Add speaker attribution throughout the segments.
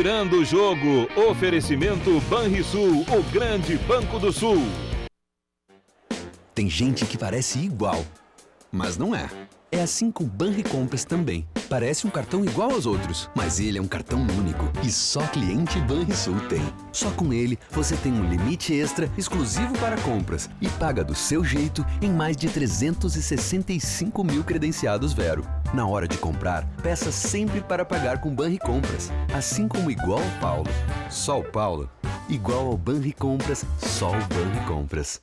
Speaker 1: Virando o Jogo, oferecimento Banrisul, o grande Banco do Sul.
Speaker 2: Tem gente que parece igual, mas não é. É assim com o Banricompras também. Parece um cartão igual aos outros, mas ele é um cartão único e só cliente Banrisul tem. Só com ele você tem um limite extra exclusivo para compras e paga do seu jeito em mais de 365 mil credenciados Vero. Na hora de comprar, peça sempre para pagar com Banricompras. Assim como igual ao Paulo, só o Paulo. Igual ao Banricompras, só o Banricompras.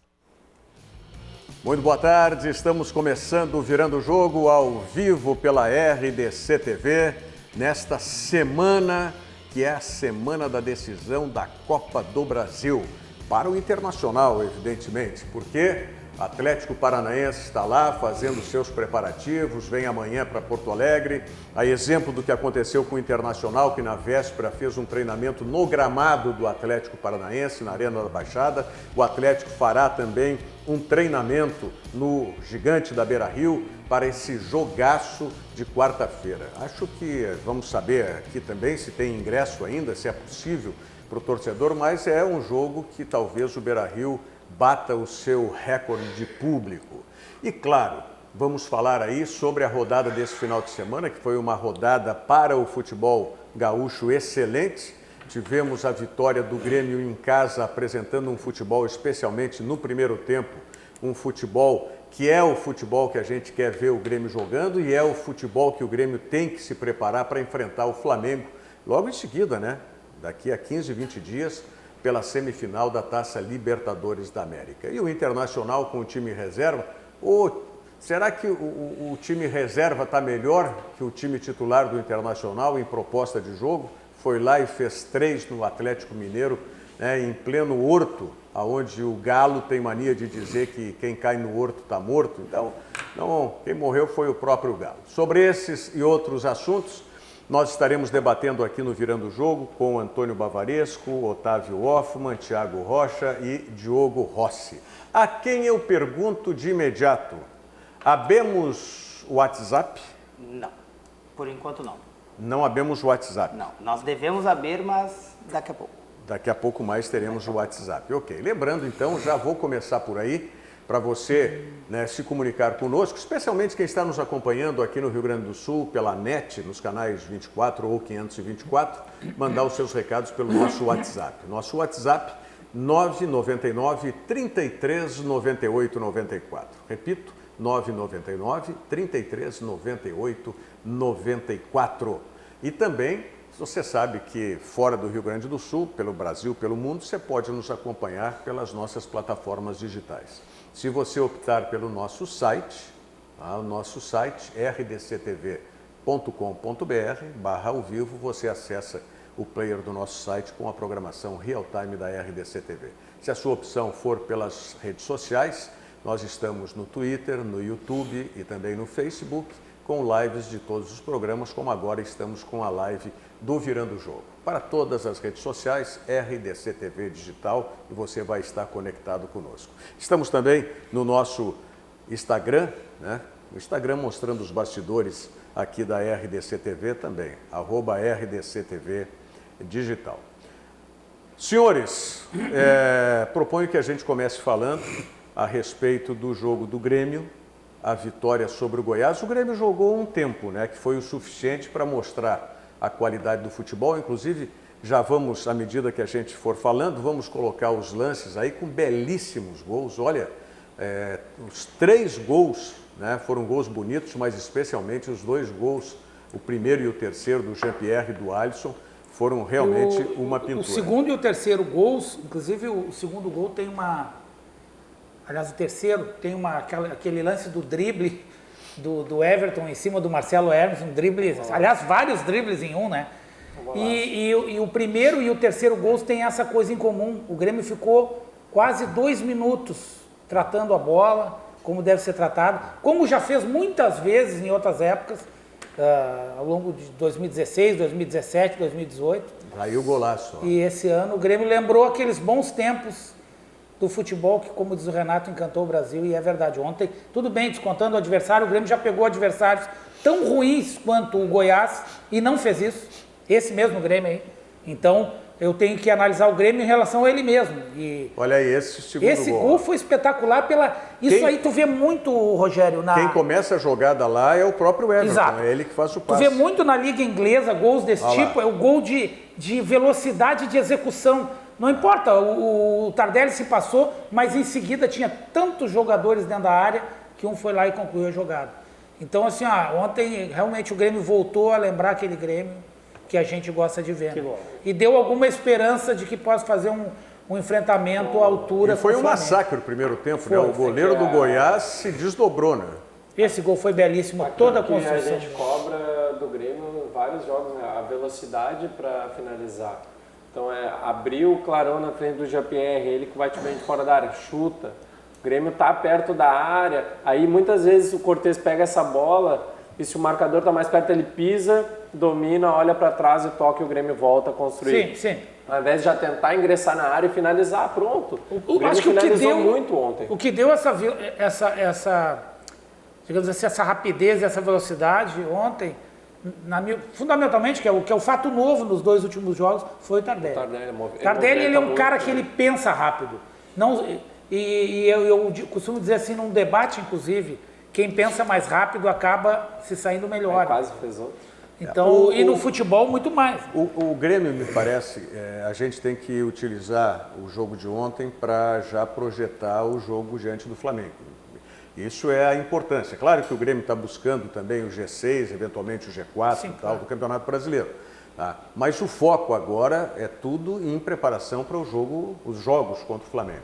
Speaker 3: Muito boa tarde, estamos começando o Virando o Jogo ao vivo pela RDC TV, nesta semana que é a semana da decisão da Copa do Brasil, para o Internacional, evidentemente, porque o Atlético Paranaense está lá fazendo seus preparativos, vem amanhã para Porto Alegre, a exemplo do que aconteceu com o Internacional, que na véspera fez um treinamento no gramado do Atlético Paranaense, na Arena da Baixada. O Atlético fará também um treinamento no Gigante da Beira-Rio para esse jogaço de quarta-feira. Acho que vamos saber aqui também se tem ingresso ainda, se é possível para o torcedor, mas é um jogo que talvez o Beira-Rio bata o seu recorde de público. E claro, vamos falar aí sobre a rodada desse final de semana, que foi uma rodada para o futebol gaúcho excelente. Tivemos a vitória do Grêmio em casa, apresentando um futebol, especialmente no primeiro tempo, um futebol que é o futebol que a gente quer ver o Grêmio jogando e é o futebol que o Grêmio tem que se preparar para enfrentar o Flamengo logo em seguida, né? Daqui a 15, 20 dias, pela semifinal da Taça Libertadores da América. E o Internacional com o time reserva, será que o time reserva está melhor que o time titular do Internacional em proposta de jogo? Foi lá e fez 3 no Atlético Mineiro, né, em pleno horto, onde o Galo tem mania de dizer que quem cai no horto está morto. Então, não, quem morreu foi o próprio Galo. Sobre esses e outros assuntos, nós estaremos debatendo aqui no Virando o Jogo com Antônio Bavaresco, Otávio Hoffmann, Thiago Rocha e Diogo Rossi. A quem eu pergunto de imediato, abemos o WhatsApp?
Speaker 4: Não, por enquanto não.
Speaker 3: Não abemos o WhatsApp?
Speaker 4: Não, nós devemos haver, mas daqui a pouco.
Speaker 3: Daqui a pouco mais teremos o WhatsApp. Ok, lembrando então, já vou começar por aí, para você, né, se comunicar conosco, especialmente quem está nos acompanhando aqui no Rio Grande do Sul, pela NET, nos canais 24 ou 524, mandar os seus recados pelo nosso WhatsApp. Nosso WhatsApp, 999 33 98 94. Repito, 999 33 98 94. E também, você sabe que fora do Rio Grande do Sul, pelo Brasil, pelo mundo, você pode nos acompanhar pelas nossas plataformas digitais. Se você optar pelo nosso site, o nosso site rdctv.com.br/ao vivo, você acessa o player do nosso site com a programação real time da RDC TV. Se a sua opção for pelas redes sociais, nós estamos no Twitter, no YouTube e também no Facebook, com lives de todos os programas, como agora estamos com a live do Virando o Jogo. Para todas as redes sociais, RDC TV Digital, e você vai estar conectado conosco. Estamos também no nosso Instagram, né? O Instagram mostrando os bastidores aqui da RDC TV também, @RDC TV Digital. Senhores, proponho que a gente comece falando a respeito do jogo do Grêmio, a vitória sobre o Goiás. O Grêmio jogou um tempo, né, que foi o suficiente para mostrar a qualidade do futebol. Inclusive, já vamos, à medida que a gente for falando, vamos colocar os lances aí com belíssimos gols. Olha, os 3 gols, né, foram gols bonitos, mas especialmente os 2 gols, o primeiro e o terceiro do Jean-Pierre e do Alisson, foram realmente uma pintura.
Speaker 5: O segundo e o terceiro gols, inclusive o segundo gol tem uma... Aliás, o terceiro tem aquele lance do drible do Everton em cima do Marcelo Hermes, um drible, aliás, vários dribles em um, né? E o primeiro e o terceiro gols têm essa coisa em comum. O Grêmio ficou quase 2 minutos tratando a bola, como deve ser tratado, como já fez muitas vezes em outras épocas, ao longo de 2016, 2017, 2018.
Speaker 3: Aí o golaço. Ó.
Speaker 5: E esse ano o Grêmio lembrou aqueles bons tempos do futebol que, como diz o Renato, encantou o Brasil, e é verdade. Ontem, tudo bem, descontando o adversário, o Grêmio já pegou adversários tão ruins quanto o Goiás e não fez isso. Esse mesmo Grêmio aí. Então, eu tenho que analisar o Grêmio em relação a ele mesmo. E
Speaker 3: Olha aí, esse segundo
Speaker 5: esse gol foi espetacular Isso aí tu vê muito, Rogério,
Speaker 3: Quem começa a jogada lá é o próprio Everton,
Speaker 5: Exato.
Speaker 3: é ele que faz o
Speaker 5: Tu
Speaker 3: passe.
Speaker 5: vê muito na Liga Inglesa gols desse tipo, é o gol de velocidade de execução. Não importa, o Tardelli se passou, mas em seguida tinha tantos jogadores dentro da área que um foi lá e concluiu a jogada. Então, assim, ontem realmente o Grêmio voltou a lembrar aquele Grêmio que a gente gosta de ver. E deu alguma esperança de que possa fazer um enfrentamento à altura.
Speaker 3: E foi
Speaker 5: com o
Speaker 3: um
Speaker 5: Flamengo.
Speaker 3: massacre o primeiro tempo, né? O goleiro do Goiás se desdobrou, né?
Speaker 5: Esse gol foi belíssimo, toda a
Speaker 6: Que a
Speaker 5: construção.
Speaker 6: gente cobra do Grêmio vários jogos, né? A velocidade para finalizar. Então abrir o clarão na frente do Jean-Pierre, ele que vai te bem de fora da área, chuta. O Grêmio tá perto da área, aí muitas vezes o Cortez pega essa bola e se o marcador tá mais perto ele pisa, domina, olha para trás e toca e o Grêmio volta a construir.
Speaker 5: Sim.
Speaker 6: Ao invés de já tentar ingressar na área e finalizar, pronto. O Grêmio
Speaker 5: Acho que
Speaker 6: finalizou muito ontem.
Speaker 5: O que deu digamos assim, essa rapidez e essa velocidade ontem, fundamentalmente, que é o fato novo nos 2 últimos jogos, foi o Tardelli. Tardelli ele é um cara que ele pensa rápido. Eu costumo dizer assim, num debate, inclusive, quem pensa mais rápido acaba se saindo melhor.
Speaker 6: Quase fez outro.
Speaker 5: Então, e no futebol, muito mais.
Speaker 3: O Grêmio, me parece, a gente tem que utilizar o jogo de ontem para já projetar o jogo diante do Flamengo. Isso é a importância. Claro que o Grêmio está buscando também o G6, eventualmente o G4 do Campeonato Brasileiro. Tá? Mas o foco agora é tudo em preparação para os jogos contra o Flamengo.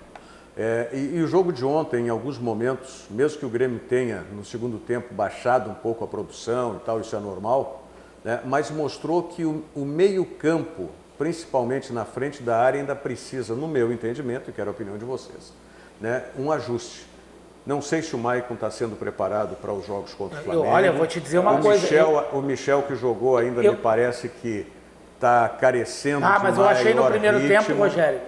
Speaker 3: E o jogo de ontem, em alguns momentos, mesmo que o Grêmio tenha, no segundo tempo, baixado um pouco a produção e tal, isso é normal, né? Mas mostrou que o meio-campo, principalmente na frente da área, ainda precisa, no meu entendimento, e quero a opinião de vocês, né? Um ajuste. Não sei se o Maicon está sendo preparado para os jogos contra o Flamengo.
Speaker 5: Olha, vou te dizer uma coisa.
Speaker 3: O Michel que jogou ainda me parece que está carecendo de
Speaker 5: mas eu achei no primeiro
Speaker 3: ritmo.
Speaker 5: tempo, Rogério,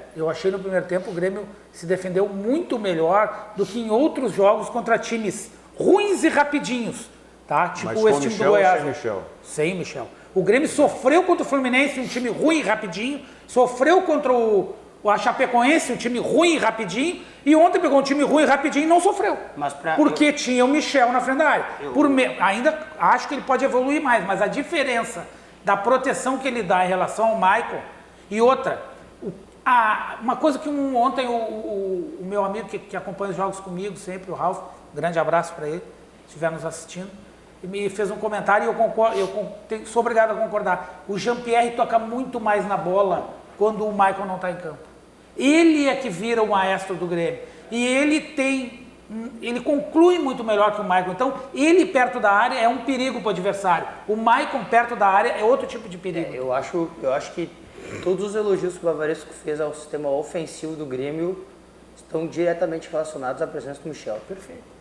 Speaker 5: o Grêmio se defendeu muito melhor do que em outros jogos contra times ruins e rapidinhos. Tá? Tipo
Speaker 3: Mas
Speaker 5: esse time
Speaker 3: Michel
Speaker 5: do Goiás.
Speaker 3: Sem Michel?
Speaker 5: Sem Michel. O Grêmio sofreu contra o Fluminense, um time ruim e rapidinho. Sofreu contra a Chapecoense, um time ruim e rapidinho. E ontem pegou um time ruim e rapidinho e não sofreu. Porque tinha o Michel na frente da área. Ainda acho que ele pode evoluir mais, mas a diferença da proteção que ele dá em relação ao Maicon e outra, uma coisa que ontem o meu amigo que acompanha os jogos comigo sempre, o Ralf, grande abraço para ele, se estiver nos assistindo, me fez um comentário e eu concordo, sou obrigado a concordar. O Jean-Pierre toca muito mais na bola quando o Maicon não está em campo. Ele é que vira o maestro do Grêmio. E ele conclui muito melhor que o Maicon. Então, ele perto da área é um perigo para o adversário. O Maicon perto da área é outro tipo de perigo.
Speaker 4: Eu acho que todos os elogios que o Bavaresco fez ao sistema ofensivo do Grêmio estão diretamente relacionados à presença do Michel. Perfeito.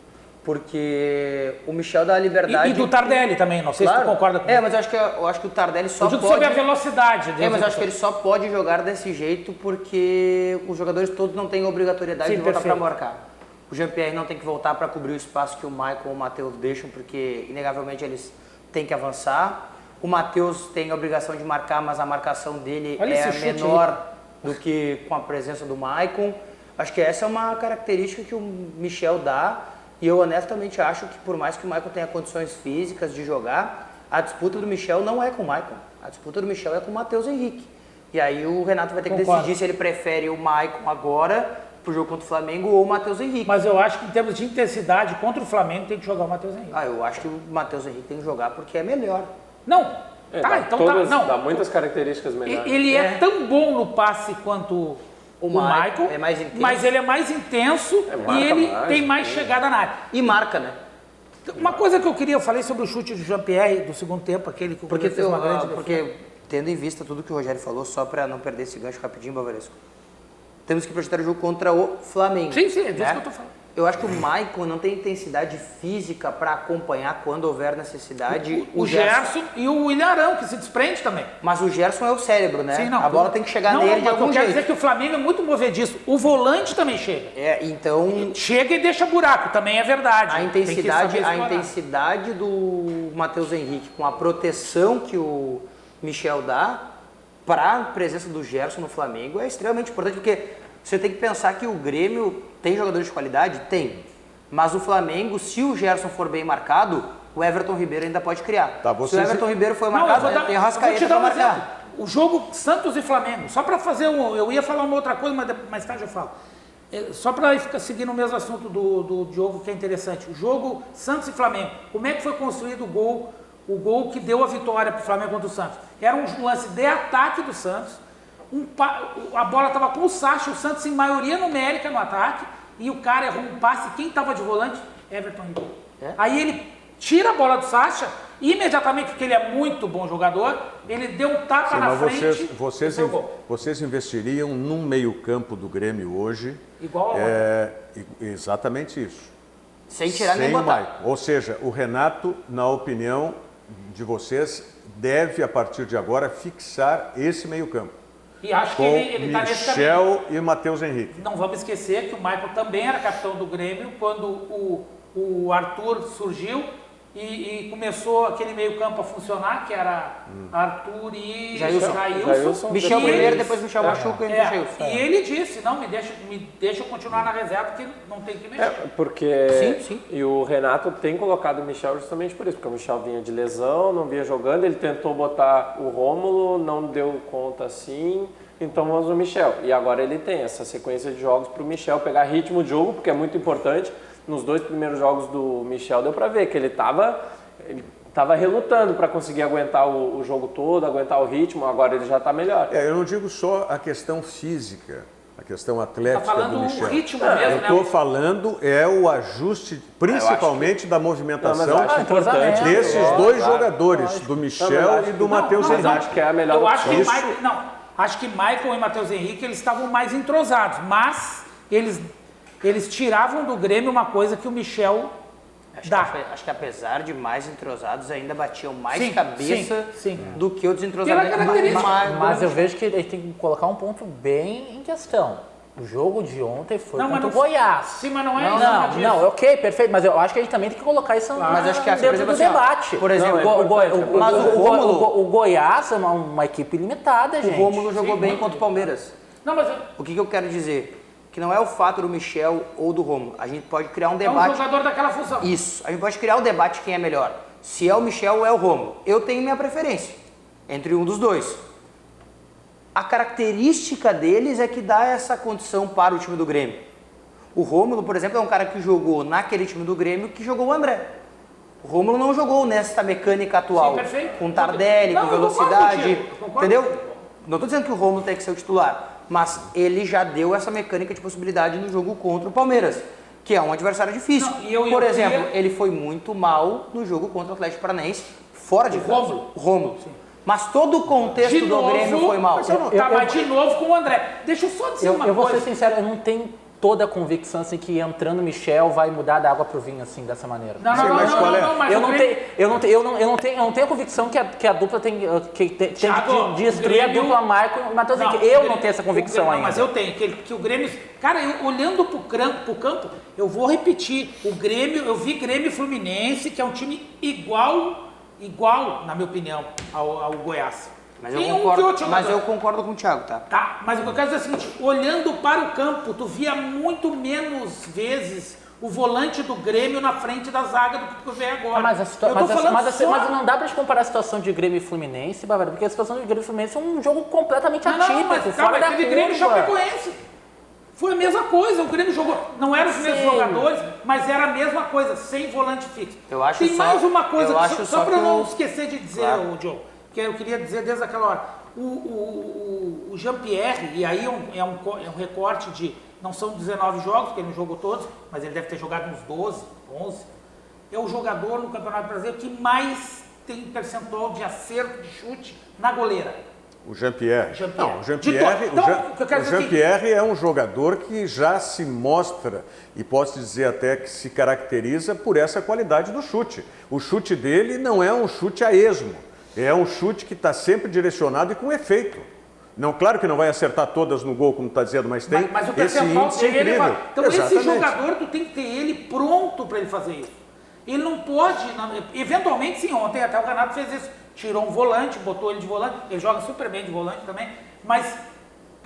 Speaker 4: Porque o Michel dá a liberdade...
Speaker 5: E do Tardelli também, não sei se tu concorda comigo.
Speaker 4: Mas eu acho que o Tardelli só pode...
Speaker 5: sobre a velocidade.
Speaker 4: Mas eu acho que ele só pode jogar desse jeito porque os jogadores todos não têm obrigatoriedade de voltar para marcar. O Jean-Pierre não tem que voltar para cobrir o espaço que o Maicon ou o Matheus deixam, porque inegavelmente eles têm que avançar. O Matheus tem a obrigação de marcar, mas a marcação dele é menor do que com a presença do Maicon. Acho que essa é uma característica que o Michel dá. E eu honestamente acho que por mais que o Maicon tenha condições físicas de jogar, a disputa do Michel não é com o Maicon. A disputa do Michel é com o Matheus Henrique. E aí o Renato vai ter que decidir se ele prefere o Maicon agora pro jogo contra o Flamengo ou o Matheus Henrique.
Speaker 5: Mas eu acho que em termos de intensidade, contra o Flamengo tem que jogar o Matheus Henrique.
Speaker 4: Eu acho que o Matheus Henrique tem que jogar porque é melhor.
Speaker 5: Não.
Speaker 6: Dá muitas características melhores.
Speaker 5: Ele é tão bom no passe quanto... O Maicon
Speaker 4: é mais intenso.
Speaker 5: Mas ele é mais intenso e ele tem mais chegada na área.
Speaker 4: E marca, né?
Speaker 5: Uma coisa que eu falei sobre o chute do Jean-Pierre do segundo tempo, aquele que o Grêmio fez uma grande defesa.
Speaker 4: Porque, tendo em vista tudo que o Rogério falou, só para não perder esse gancho rapidinho, Bavaresco, temos que projetar o jogo contra o Flamengo.
Speaker 5: Sim, é disso que eu tô falando.
Speaker 4: Eu acho que o Maicon não tem intensidade física para acompanhar quando houver necessidade.
Speaker 5: O Gerson e o William Arão, que se desprende também.
Speaker 4: Mas o Gerson é o cérebro, né?
Speaker 5: Sim, não,
Speaker 4: a bola tem que chegar nele de algum jeito. Eu quero dizer
Speaker 5: que o Flamengo é muito movediço. O volante também chega.
Speaker 4: Então...
Speaker 5: Chega e deixa buraco, também é verdade.
Speaker 4: A intensidade do Matheus Henrique com a proteção que o Michel dá para a presença do Gerson no Flamengo é extremamente importante, porque você tem que pensar que o Grêmio tem jogadores de qualidade? Tem. Mas o Flamengo, se o Gerson for bem marcado, o Everton Ribeiro ainda pode criar.
Speaker 3: Tá,
Speaker 4: se o Everton Ribeiro for marcado, tem a Arrascaeta para marcar.
Speaker 5: O jogo Santos e Flamengo, só para fazer eu ia falar uma outra coisa, mas mais tarde eu falo. Só para ficar seguindo o mesmo assunto do Diogo, que é interessante. O jogo Santos e Flamengo, como é que foi construído o gol que deu a vitória para o Flamengo contra o Santos? Era um lance de ataque do Santos, a bola estava com o Sacha, o Santos em maioria numérica no ataque, e o cara errou um passe, quem estava de volante? Everton Ribeiro. Aí ele tira a bola do Sacha, imediatamente, porque ele é muito bom jogador, ele deu um tapa na frente.
Speaker 3: Vocês investiriam num meio-campo do Grêmio hoje?
Speaker 5: Igual ao
Speaker 3: exatamente isso.
Speaker 4: Sem tirar nem botar.
Speaker 3: Maicon. Ou seja, o Renato, na opinião de vocês, deve, a partir de agora, fixar esse meio-campo.
Speaker 5: E acho que ele está nesse caminho.
Speaker 3: Michel e Matheus Henrique.
Speaker 5: Não vamos esquecer que o Michael também era capitão do Grêmio quando o Arthur surgiu e começou aquele meio-campo a funcionar, que era Arthur e Jailson.
Speaker 4: Michel primeiro, depois Michel machuca e Jailson.
Speaker 5: E ele disse, não, me deixa eu continuar na reserva, porque não tem que mexer.
Speaker 6: Porque
Speaker 4: Sim.
Speaker 6: E o Renato tem colocado o Michel justamente por isso, porque o Michel vinha de lesão, não vinha jogando, ele tentou botar o Rômulo, não deu conta assim, então vamos no Michel. E agora ele tem essa sequência de jogos para o Michel pegar ritmo de jogo, porque é muito importante. Nos 2 primeiros jogos do Michel deu para ver que ele estava relutando para conseguir aguentar o jogo todo, aguentar o ritmo, agora ele já está melhor.
Speaker 3: Eu não digo só a questão física, a questão atlética
Speaker 5: Tá falando
Speaker 3: do Michel.
Speaker 5: o ritmo mesmo,
Speaker 3: eu estou falando o ajuste, principalmente da movimentação desses dois jogadores, do Michel e do Matheus Henrique.
Speaker 6: Acho que é a melhor opção.
Speaker 5: Acho que Michael e Matheus Henrique eles estavam mais entrosados, mas eles tiravam do Grêmio uma coisa que o Michel dá.
Speaker 4: Acho que apesar de mais entrosados, ainda batiam mais cabeça do que o
Speaker 5: Pela
Speaker 4: desentrosamento.
Speaker 5: característica.
Speaker 7: Mas eu vejo que ele tem que colocar um ponto bem em questão. O jogo de ontem foi contra o Goiás.
Speaker 5: Sim, mas não é isso.
Speaker 7: Não, ok, perfeito, mas eu acho que a gente também tem que colocar isso
Speaker 4: mas acho que
Speaker 7: dentro do debate.
Speaker 4: Por exemplo,
Speaker 7: o Goiás é uma equipe limitada, gente.
Speaker 4: O Rômulo jogou bem contra o Palmeiras.
Speaker 5: Não, mas
Speaker 4: O que eu quero dizer? Que não é o fato do Michel ou do Rômulo. A gente pode criar um
Speaker 5: é
Speaker 4: debate.
Speaker 5: um jogador daquela função.
Speaker 4: Isso. A gente pode criar o debate quem é melhor. Se é o Michel ou é o Rômulo. Eu tenho minha preferência entre um dos dois. A característica deles é que dá essa condição para o time do Grêmio. O Rômulo, por exemplo, é um cara que jogou naquele time do Grêmio que jogou o André. O Rômulo não jogou nesta mecânica atual.
Speaker 5: Sim, perfeito.
Speaker 4: Com Tardelli, com velocidade.
Speaker 5: Eu concordo.
Speaker 4: Entendeu? Não estou dizendo que o Rômulo tem que ser o titular. Mas ele já deu essa mecânica de possibilidade no jogo contra o Palmeiras, que é um adversário difícil. Por exemplo, ele foi muito mal no jogo contra o Atlético Paranaense, fora de casa. O Rômulo. Mas todo o contexto do Grêmio foi mal.
Speaker 5: Mas de novo com o André. Deixa eu só dizer uma coisa.
Speaker 7: Eu vou ser sincero, eu não tenho toda a convicção assim, que entrando o Michel vai mudar da água pro vinho assim, dessa maneira. Eu não tenho a convicção que a dupla tem de destruir a dupla Michael e Matheus Henrique. Eu não tenho essa convicção ainda.
Speaker 5: Mas eu tenho, que o Grêmio... Cara, olhando pro campo, eu vou repetir. O Grêmio, eu vi Grêmio e Fluminense, que é um time igual, na minha opinião, ao Goiás.
Speaker 4: Mas eu concordo com o Thiago, tá?
Speaker 5: Tá, mas o que eu quero dizer é o seguinte, olhando para o campo, tu via muito menos vezes o volante do Grêmio na frente da zaga do que tu vê agora.
Speaker 7: Mas não dá pra gente comparar a situação de Grêmio e Fluminense, Bárbara, porque a situação de Grêmio e Fluminense é um jogo completamente atípico, fora da curva.
Speaker 5: Grêmio e Chapecoense. Foi a mesma coisa, o Grêmio jogou, não eram os mesmos jogadores, mas era a mesma coisa, sem volante fixo. Tem mais uma coisa, só para não esquecer de dizer, o Diogo, que eu queria dizer desde aquela hora. O Jean-Pierre, e aí é um recorte de, não são 19 jogos, porque ele não jogou todos, mas ele deve ter jogado uns 12, 11. É o jogador no Campeonato Brasileiro que mais tem percentual de acerto de chute na goleira.
Speaker 3: O Jean-Pierre. Não, o
Speaker 5: Jean-Pierre
Speaker 3: é um jogador que já se mostra, e posso dizer até que se caracteriza por essa qualidade do chute. O chute dele não é um chute a esmo, é um chute que está sempre direcionado e com efeito. Não, claro que não vai acertar todas no gol, como está dizendo, mas tem
Speaker 5: mas o
Speaker 3: esse índice incrível.
Speaker 5: Então esse jogador, tu tem que ter ele pronto para ele fazer isso. Ele não pode, eventualmente sim, ontem até o Renato fez isso, tirou um volante, botou ele de volante, ele joga super bem de volante também, mas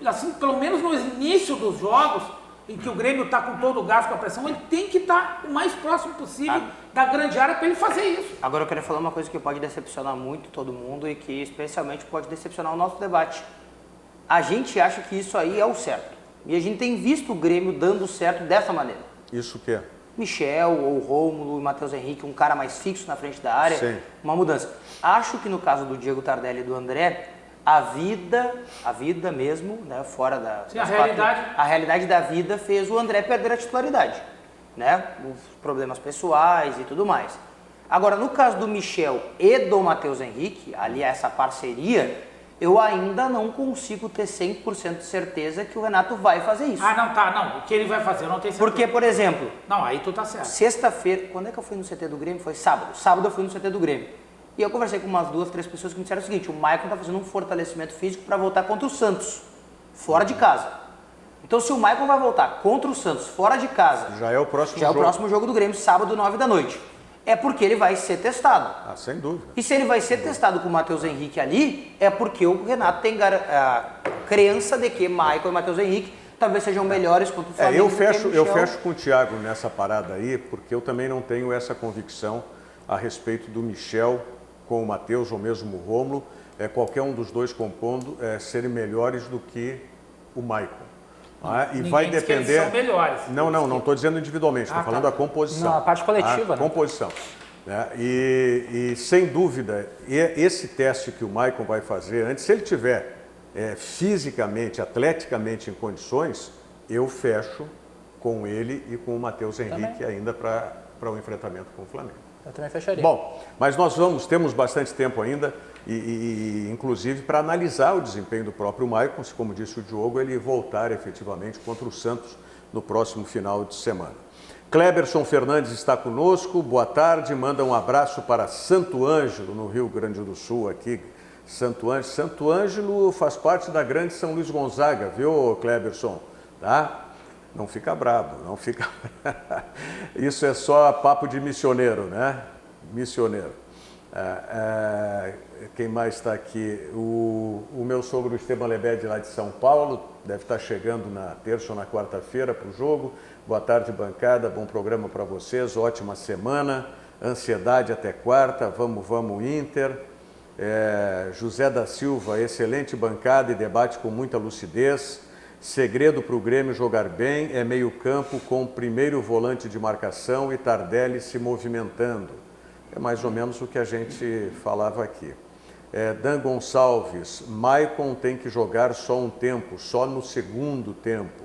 Speaker 5: assim, pelo menos no início dos jogos, em que o Grêmio está com todo o gás, com a pressão, ele tem que estar o mais próximo possível da grande área para ele fazer isso.
Speaker 4: Agora eu quero falar uma coisa que pode decepcionar muito todo mundo e que especialmente pode decepcionar o nosso debate. A gente acha que isso aí é o certo. E a gente tem visto o Grêmio dando certo dessa maneira.
Speaker 3: Isso o quê?
Speaker 4: Michel, ou Rômulo, e Matheus Henrique, um cara mais fixo na frente da área,
Speaker 3: Sim.
Speaker 4: Uma mudança. Acho que no caso do Diego Tardelli e do André, a vida mesmo, né, fora da...
Speaker 5: Sim, a
Speaker 4: realidade da vida fez o André perder a titularidade, né? Os problemas pessoais e tudo mais. Agora, no caso do Michel e do Matheus Henrique, ali essa parceria, eu ainda não consigo ter 100% de certeza que o Renato vai fazer isso.
Speaker 5: Não. O que ele vai fazer, eu não tenho certeza.
Speaker 4: Porque, por exemplo...
Speaker 5: Não, aí tu tá certo.
Speaker 4: Sexta-feira, quando é que eu fui no CT do Grêmio? Foi sábado. Sábado eu fui no CT do Grêmio. E eu conversei com umas 2, 3 pessoas que me disseram o seguinte, o Maicon tá fazendo um fortalecimento físico para voltar contra o Santos, fora de casa. Então, se o Maicon vai voltar contra o Santos, fora de casa...
Speaker 3: Já é o próximo jogo.
Speaker 4: Já é o próximo jogo do Grêmio, sábado, 9 da noite. É porque ele vai ser testado.
Speaker 3: Sem dúvida.
Speaker 4: E se ele vai ser testado com o Matheus Henrique ali, é porque o Renato tem a crença de que Maicon e Matheus Henrique talvez sejam melhores contra o Flamengo.
Speaker 3: Eu fecho com o Thiago nessa parada aí, porque eu também não tenho essa convicção a respeito do Michel com o Matheus ou mesmo o Rômulo, qualquer um dos dois compondo, serem melhores do que o Maicon. E vai depender.
Speaker 5: Que eles são melhores.
Speaker 3: Não estou dizendo individualmente, estou falando da composição.
Speaker 7: Não, a parte coletiva, né?
Speaker 3: Composição. Né? E sem dúvida, esse teste que o Maicon vai fazer, antes, se ele tiver fisicamente, atleticamente em condições, eu fecho com ele e com o Matheus Henrique ainda para o enfrentamento com o Flamengo.
Speaker 7: Eu também fecharia.
Speaker 3: Bom, mas temos bastante tempo ainda, e inclusive para analisar o desempenho do próprio Maicon, se, como disse o Diogo, ele voltar efetivamente contra o Santos no próximo final de semana. Cleberson Fernandes está conosco, boa tarde, manda um abraço para Santo Ângelo, no Rio Grande do Sul, aqui. Santo Ângelo faz parte da grande São Luís Gonzaga, viu, Cleberson? Tá? Não fica bravo, não fica... Isso é só papo de missioneiro, né? Missioneiro. Quem mais está aqui? O meu sogro Esteban Lebede, lá de São Paulo, deve estar chegando na terça ou na quarta-feira para o jogo. Boa tarde, bancada, bom programa para vocês, ótima semana, ansiedade até quarta, vamos Inter. José da Silva, excelente bancada e debate com muita lucidez. Segredo para o Grêmio jogar bem é meio campo com o primeiro volante de marcação e Tardelli se movimentando. É mais ou menos o que a gente falava aqui. Dan Gonçalves, Maicon tem que jogar só um tempo, só no segundo tempo.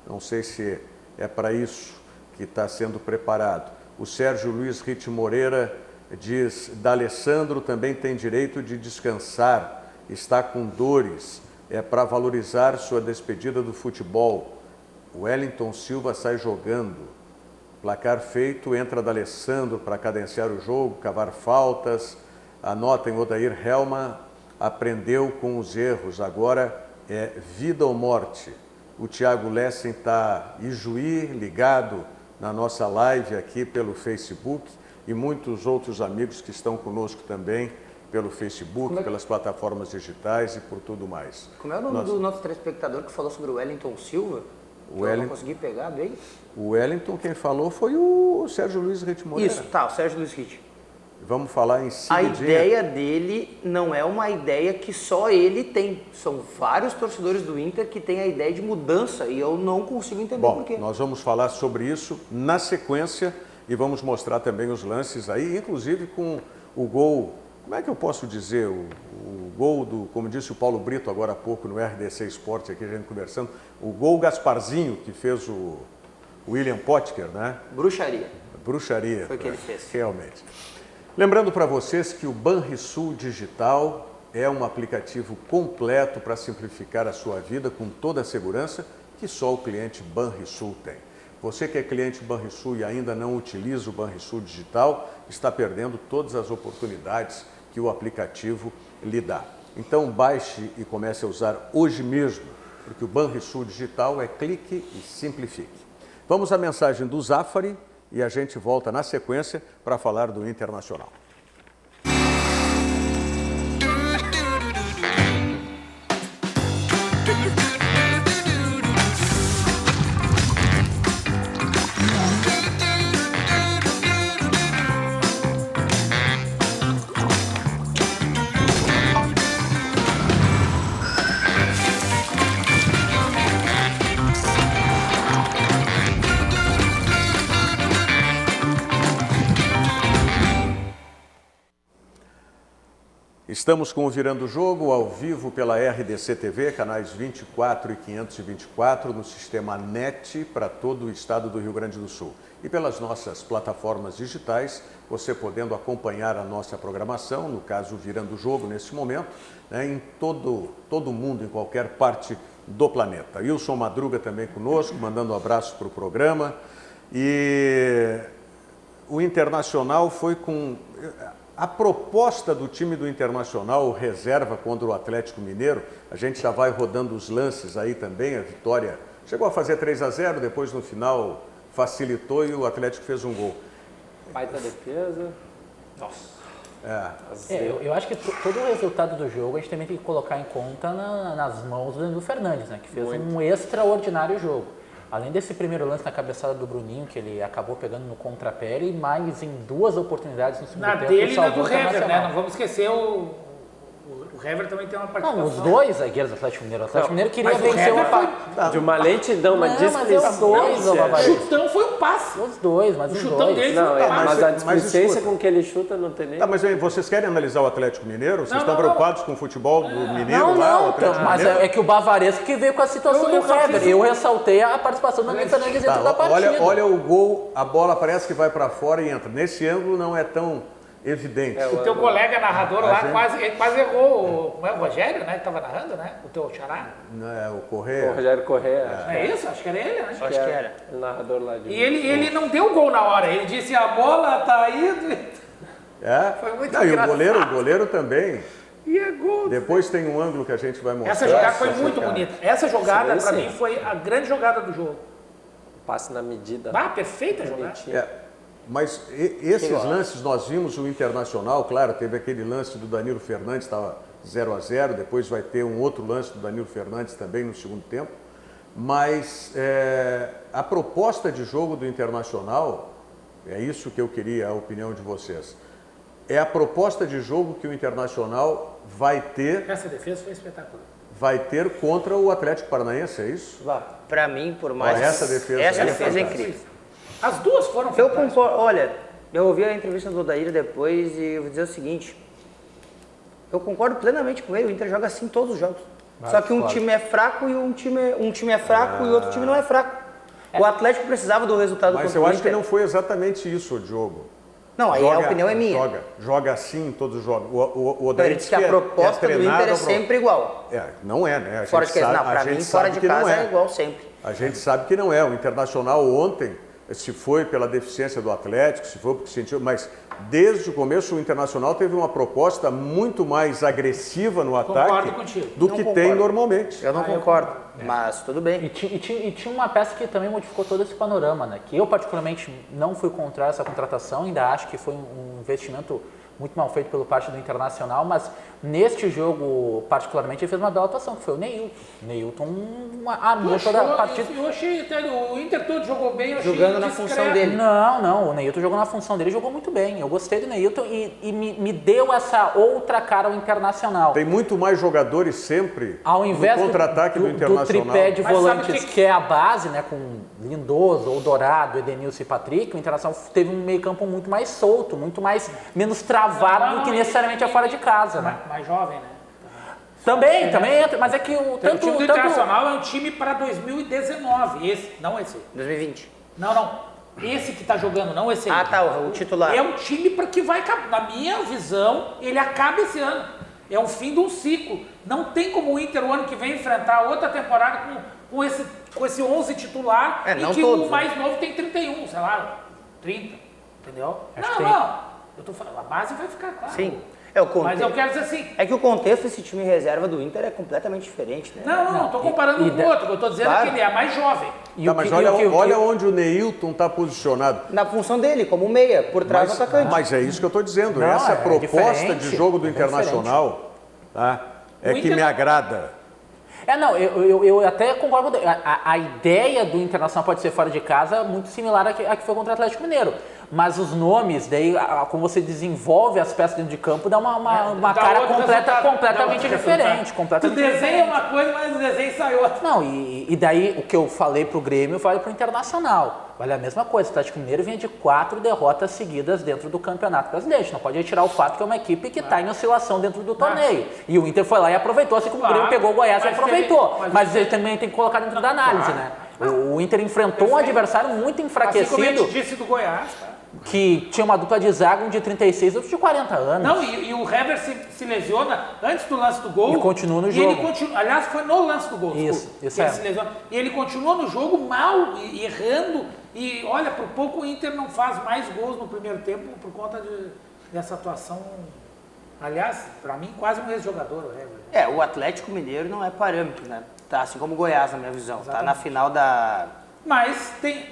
Speaker 3: Não sei se é para isso que está sendo preparado. O Sérgio Luiz Rite Moreira diz, D'Alessandro também tem direito de descansar, está com dores. É para valorizar sua despedida do futebol. O Wellington Silva sai jogando. Placar feito, entra D'Alessandro para cadenciar o jogo, cavar faltas. Anotem, Odair Helma aprendeu com os erros. Agora é vida ou morte. O Thiago Lessen está Ijuí ligado na nossa live aqui pelo Facebook e muitos outros amigos que estão conosco também pelo Facebook, pelas plataformas digitais e por tudo mais.
Speaker 4: Como é o nome do nosso telespectador que falou sobre o Wellington Silva? Eu não consegui pegar bem.
Speaker 3: O Wellington, quem falou foi o Sérgio Luiz Rite Moreira.
Speaker 4: Isso, tá, o Sérgio Luiz Rite.
Speaker 3: Vamos falar em seguidinha.
Speaker 4: A ideia dele não é uma ideia que só ele tem. São vários torcedores do Inter que têm a ideia de mudança e eu não consigo entender por quê.
Speaker 3: Nós vamos falar sobre isso na sequência e vamos mostrar também os lances aí, inclusive com o gol... Como é que eu posso dizer, o gol do, como disse o Paulo Brito agora há pouco no RDC Esporte, aqui a gente conversando, o gol Gasparzinho que fez o William Potker, né?
Speaker 4: Bruxaria.
Speaker 3: Bruxaria.
Speaker 4: Foi o que ele fez.
Speaker 3: Realmente. Lembrando para vocês que o Banrisul Digital é um aplicativo completo para simplificar a sua vida com toda a segurança que só o cliente Banrisul tem. Você que é cliente Banrisul e ainda não utiliza o Banrisul Digital, está perdendo todas as oportunidades que o aplicativo lhe dá. Então baixe e comece a usar hoje mesmo, porque o Banrisul Digital é clique e simplifique. Vamos à mensagem do Zafari e a gente volta na sequência para falar do Internacional. Estamos com o Virando o Jogo ao vivo pela RDC TV, canais 24 e 524, no sistema NET para todo o estado do Rio Grande do Sul. E pelas nossas plataformas digitais, você podendo acompanhar a nossa programação, no caso Virando o Jogo nesse momento, né, em todo mundo, em qualquer parte do planeta. Wilson Madruga também conosco, mandando um abraço para o programa. E o Internacional foi com... A proposta do time do Internacional, reserva contra o Atlético Mineiro, a gente já vai rodando os lances aí também, a vitória chegou a fazer 3-0, depois no final facilitou e o Atlético fez um gol.
Speaker 6: Baita defesa.
Speaker 7: Nossa.
Speaker 6: Eu
Speaker 7: acho que todo o resultado do jogo a gente também tem que colocar em conta nas mãos do Danilo Fernandes, né, que fez um extraordinário jogo. Além desse primeiro lance na cabeçada do Bruninho, que ele acabou pegando no contrapé, e mais em 2 oportunidades no segundo tempo.
Speaker 5: Na dele e na do Hever, né? Não vamos esquecer o Hever também tem uma participação.
Speaker 7: Não, os dois zagueiros do Atlético Mineiro. O Atlético Mineiro queria vencer o passe.
Speaker 6: De uma lentidão, uma displicência.
Speaker 5: O chutão foi um passe.
Speaker 7: Os dois, mas
Speaker 5: o
Speaker 7: os
Speaker 5: chutão
Speaker 7: dois.
Speaker 5: dele
Speaker 6: não,
Speaker 5: foi um passe.
Speaker 6: mas a displicência com que ele chuta não tem nem...
Speaker 3: Tá, mas aí, vocês querem analisar o Atlético Mineiro? Vocês estão preocupados com o futebol do Mineiro
Speaker 7: Não,
Speaker 3: lá?
Speaker 7: não,
Speaker 3: o Atlético
Speaker 7: mas
Speaker 3: Mineiro?
Speaker 7: é que o Bavaresco que veio com a situação do Hever. Eu ressaltei a participação do Danilo Fernandes dentro da partida.
Speaker 3: Olha o gol, a bola parece que vai para fora e entra. Nesse ângulo não é tão evidente.
Speaker 5: O teu colega narrador lá quase errou. Como é o Rogério, né? Que estava narrando, né? O teu xará.
Speaker 3: Não é o Correia?
Speaker 6: O Rogério Correia.
Speaker 5: É isso? Acho que era ele, né?
Speaker 4: Acho que era.
Speaker 6: O narrador lá de...
Speaker 5: E ele não deu gol na hora. Ele disse, a bola tá aí. Foi muito engraçado.
Speaker 3: E o goleiro também.
Speaker 5: E é gol.
Speaker 3: Depois tem um ângulo que a gente vai mostrar.
Speaker 5: Essa jogada foi muito bonita. Essa jogada,
Speaker 6: Sim,
Speaker 5: pra mim, foi a grande jogada do jogo.
Speaker 6: Passe na medida.
Speaker 5: Perfeita a jogada.
Speaker 3: Mas esses lances nós vimos o Internacional, claro, teve aquele lance do Danilo Fernandes, estava 0-0, depois vai ter um outro lance do Danilo Fernandes também no segundo tempo, mas a proposta de jogo do Internacional, é isso que eu queria a opinião de vocês, é a proposta de jogo que o Internacional vai ter...
Speaker 5: Essa defesa foi espetacular.
Speaker 3: Vai ter contra o Atlético Paranaense, é isso?
Speaker 4: Pra mim, por mais...
Speaker 3: Essa defesa
Speaker 4: é incrível.
Speaker 5: As duas foram
Speaker 4: Eu concordo. Olha, eu ouvi a entrevista do Odair depois e eu vou dizer o seguinte. Eu concordo plenamente com ele. O Inter joga assim todos os jogos. Só que um time é fraco e um time é fraco e outro time não é fraco. O Atlético precisava do resultado
Speaker 3: Mas
Speaker 4: contra
Speaker 3: eu
Speaker 4: o
Speaker 3: acho
Speaker 4: Inter.
Speaker 3: que não foi exatamente isso o jogo.
Speaker 4: Não, aí a opinião é minha.
Speaker 3: Joga assim em todos os jogos. O Odair
Speaker 4: Ele disse que a proposta do Inter é sempre igual.
Speaker 3: Não é, né?
Speaker 4: Fora de casa, não. Pra mim, fora de casa é igual sempre.
Speaker 3: A gente sabe que não é. O Internacional ontem, se foi pela deficiência do Atlético, se foi porque sentiu, mas desde o começo o Internacional teve uma proposta muito mais agressiva no ataque do que tem normalmente.
Speaker 4: Eu não concordo, mas tudo bem.
Speaker 7: E tinha uma peça que também modificou todo esse panorama, né? Que eu particularmente não fui contra essa contratação, ainda acho que foi um investimento muito mal feito pelo parte do Internacional, mas neste jogo, particularmente, ele fez uma bela atuação, que foi o Neilton. Neilton armou toda a partida.
Speaker 5: Eu achei até o Inter todo jogou bem,
Speaker 4: jogando na função dele.
Speaker 7: Não, o Neilton jogou na função dele, jogou muito bem. Eu gostei do Neilton e me deu essa outra cara ao Internacional.
Speaker 3: Tem muito mais jogadores sempre
Speaker 7: ao invés
Speaker 3: no contra-ataque do Internacional.
Speaker 7: Do tripé de volantes, que é a base, né, com Lindoso, Eldorado, Edenilson e Patrick, o Internacional teve um meio-campo muito mais solto, menos travado do que necessariamente é fora de casa, né?
Speaker 5: Mais jovem, né?
Speaker 7: Também entra, mas é que
Speaker 5: o time do Internacional é um time para 2019, não esse.
Speaker 4: 2020.
Speaker 5: Não. Esse que tá jogando, não esse aí.
Speaker 4: O titular.
Speaker 5: É um time para que vai, na minha visão, ele acaba esse ano. É o fim de um ciclo. Não tem como o Inter o ano que vem enfrentar outra temporada com esse 11 titular e que o mais novo tem 31, sei lá, 30, entendeu? Eu tô falando, a base vai ficar clara.
Speaker 4: Sim.
Speaker 5: Mas eu quero dizer assim...
Speaker 4: É que o contexto desse time reserva do Inter é completamente diferente, né?
Speaker 5: Não tô comparando com o outro. Eu tô dizendo que ele é mais jovem.
Speaker 3: Mas olha onde o Neilton está posicionado.
Speaker 4: Na função dele, como meia, por trás do atacante.
Speaker 3: Mas é isso que eu estou dizendo. Essa proposta de jogo do Internacional que me agrada.
Speaker 7: Eu até concordo. A ideia do Internacional pode ser fora de casa muito similar à que foi contra o Atlético Mineiro. Mas os nomes, daí, como você desenvolve as peças dentro de campo, dá uma cara completamente diferente.
Speaker 5: Tu desenha uma coisa, mas o desenho sai outra.
Speaker 7: Não, e daí o que eu falei pro Grêmio, eu falei pro Internacional. vale a mesma coisa. O Atlético Mineiro vinha de 4 derrotas seguidas dentro do Campeonato Brasileiro. A gente não pode retirar o fato que é uma equipe que está em oscilação dentro do torneio. E o Inter foi lá e aproveitou, assim como o Grêmio pegou o Goiás e aproveitou. Mas ele também tem que colocar dentro da análise, né? O Inter enfrentou um adversário muito enfraquecido.
Speaker 5: Assim como a gente disse do Goiás, tá?
Speaker 7: Que tinha uma dupla de zaga, um de 36 e outro de 40 anos.
Speaker 5: Não, e o Hever se lesiona antes do lance do gol.
Speaker 7: E continua no jogo.
Speaker 5: Aliás, foi no lance do gol.
Speaker 7: Isso
Speaker 5: ele
Speaker 7: é.
Speaker 5: se lesiona. E ele continua no jogo mal, errando. E olha, por pouco o Inter não faz mais gols no primeiro tempo por conta dessa atuação. Aliás, para mim, quase um ex-jogador o Hever.
Speaker 4: O Atlético Mineiro não é parâmetro, né? Tá assim como o Goiás, na minha visão. Exatamente. Tá na final da...
Speaker 5: Mas tem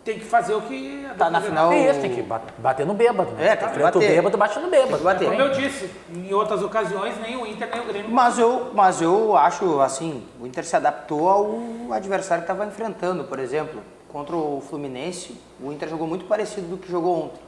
Speaker 5: que fazer o que...
Speaker 4: Tá na final...
Speaker 7: É isso, tem que bater no bêbado, né?
Speaker 4: Tem que
Speaker 7: enfrenta o
Speaker 4: bater.
Speaker 7: bêbado, bate no bêbado.
Speaker 5: Como eu disse, em outras ocasiões, nem o Inter, nem o Grêmio...
Speaker 4: Mas eu acho, assim, o Inter se adaptou ao adversário que estava enfrentando. Por exemplo, contra o Fluminense, o Inter jogou muito parecido do que jogou ontem.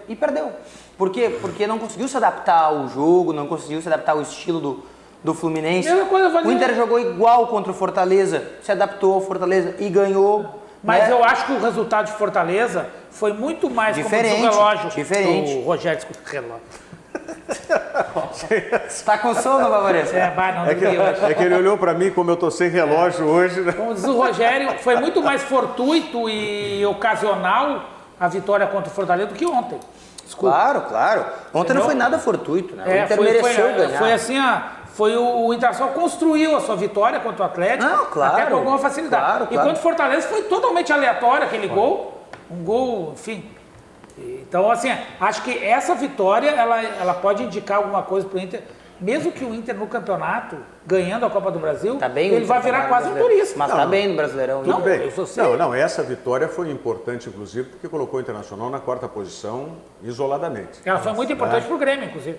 Speaker 5: E perdeu.
Speaker 4: Por quê? Porque não conseguiu se adaptar ao jogo, não conseguiu se adaptar ao estilo do Fluminense. O Inter jogou igual contra o Fortaleza, se adaptou ao Fortaleza e ganhou.
Speaker 5: Mas eu acho que o resultado de Fortaleza foi muito mais
Speaker 4: diferente,
Speaker 5: como o relógio
Speaker 4: diferente.
Speaker 5: do Rogério, desculpa, relógio.
Speaker 4: Tá com sono, Bavareza?
Speaker 3: É que ele olhou para mim como eu tô sem relógio hoje. Né?
Speaker 5: Como diz o Rogério, foi muito mais fortuito e ocasional a vitória contra o Fortaleza do que ontem.
Speaker 4: Desculpa. Claro. Ontem não foi nada fortuito, né? O Inter mereceu ganhar.
Speaker 5: Foi assim, o Internacional construiu a sua vitória contra o Atlético, até com alguma facilidade. E contra o Fortaleza foi totalmente aleatório aquele gol, um gol, enfim. Então, assim, acho que essa vitória, ela pode indicar alguma coisa para o Inter, mesmo que o Inter no campeonato, ganhando a Copa do Brasil, ele vai virar quase um turista.
Speaker 4: Mas tá bem no Brasileirão.
Speaker 3: Tudo bem. Essa vitória foi importante, inclusive, porque colocou o Internacional na 4ª posição isoladamente.
Speaker 5: Ela foi muito importante para o Grêmio, inclusive.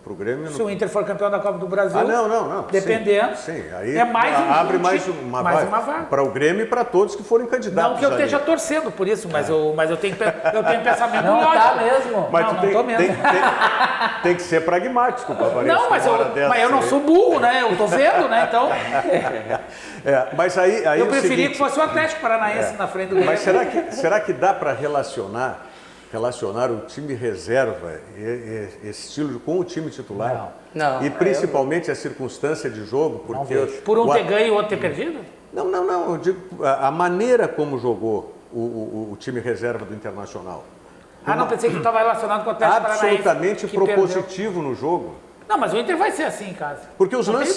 Speaker 3: Pro Grêmio,
Speaker 5: se o Inter for campeão da Copa do Brasil,
Speaker 3: não.
Speaker 5: Dependendo,
Speaker 3: sim. Aí
Speaker 5: abre
Speaker 3: mais uma vaga para o Grêmio e para todos que forem candidatos.
Speaker 5: Não que eu esteja torcendo por isso, mas eu tenho pensamento
Speaker 7: não
Speaker 5: lógico.
Speaker 7: Tá mesmo.
Speaker 3: Mas tem que ser pragmático, Bavareza.
Speaker 5: Não, mas eu não sou burro, né? Eu tô vendo, né? Então.
Speaker 3: Mas aí
Speaker 5: eu preferia que fosse o Atlético Paranaense na frente do Grêmio.
Speaker 3: Mas será que dá para relacionar o time reserva, esse estilo, com o time titular?
Speaker 4: Não.
Speaker 3: E principalmente a circunstância de jogo, porque...
Speaker 5: Por um ter ganho e o outro ter perdido?
Speaker 3: Não, eu digo a maneira como jogou o time reserva do Internacional.
Speaker 5: Não, pensei que estava relacionado com o Atlético Paranaense.
Speaker 3: Absolutamente propositivo no jogo.
Speaker 5: Não, mas o Inter vai ser assim em casa.
Speaker 3: Porque os lances...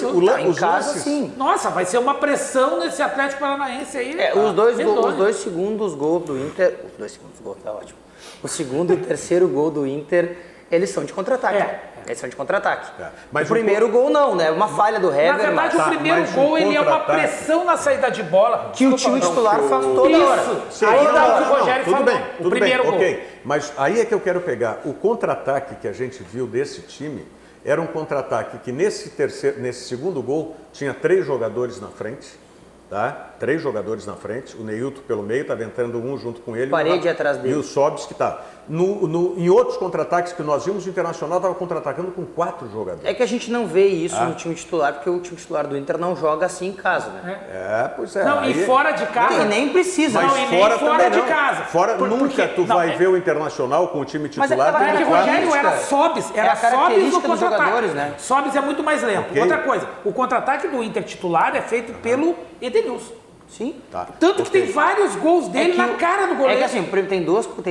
Speaker 4: sim.
Speaker 5: Nossa, vai ser uma pressão nesse Atlético Paranaense aí.
Speaker 4: Os dois segundos gols do Inter... Os 2 segundos gols, tá ótimo. O segundo e o terceiro gol do Inter, eles são de contra-ataque. Eles são de contra-ataque. Mas o primeiro gol não, né? Uma falha do Hever.
Speaker 5: Na verdade, o primeiro gol ele é uma pressão na saída de bola.
Speaker 4: Que o time titular faz toda hora.
Speaker 5: Aí dá o que o Rogério falou.
Speaker 3: Tudo bem, ok. Mas aí é que eu quero pegar. O contra-ataque que a gente viu desse time era um contra-ataque que nesse segundo gol tinha 3 jogadores na frente. Tá? 3 jogadores na frente, o Neilton pelo meio, estava entrando um junto com ele.
Speaker 4: Parede atrás dele.
Speaker 3: E o Sobis que tá. Em outros contra-ataques que nós vimos, o Internacional estava contra-atacando com 4 jogadores.
Speaker 4: É que a gente não vê isso no time titular, porque o time titular do Inter não joga assim em casa, né?
Speaker 3: Pois é.
Speaker 5: Não, aí, e fora de casa...
Speaker 4: E nem precisa.
Speaker 3: Mas
Speaker 5: não, e fora de casa.
Speaker 3: Nunca tu vai ver o Internacional com o time titular.
Speaker 5: Mas que o Rogério era Sobis, era Sobis no
Speaker 4: dos jogadores, né?
Speaker 5: Sobis é muito mais lento. Okay. Outra coisa, o contra-ataque do Inter titular é feito pelo Edenilson.
Speaker 4: Sim.
Speaker 5: Tanto que tem vários gols dele na cara do goleiro.
Speaker 4: É que assim, tem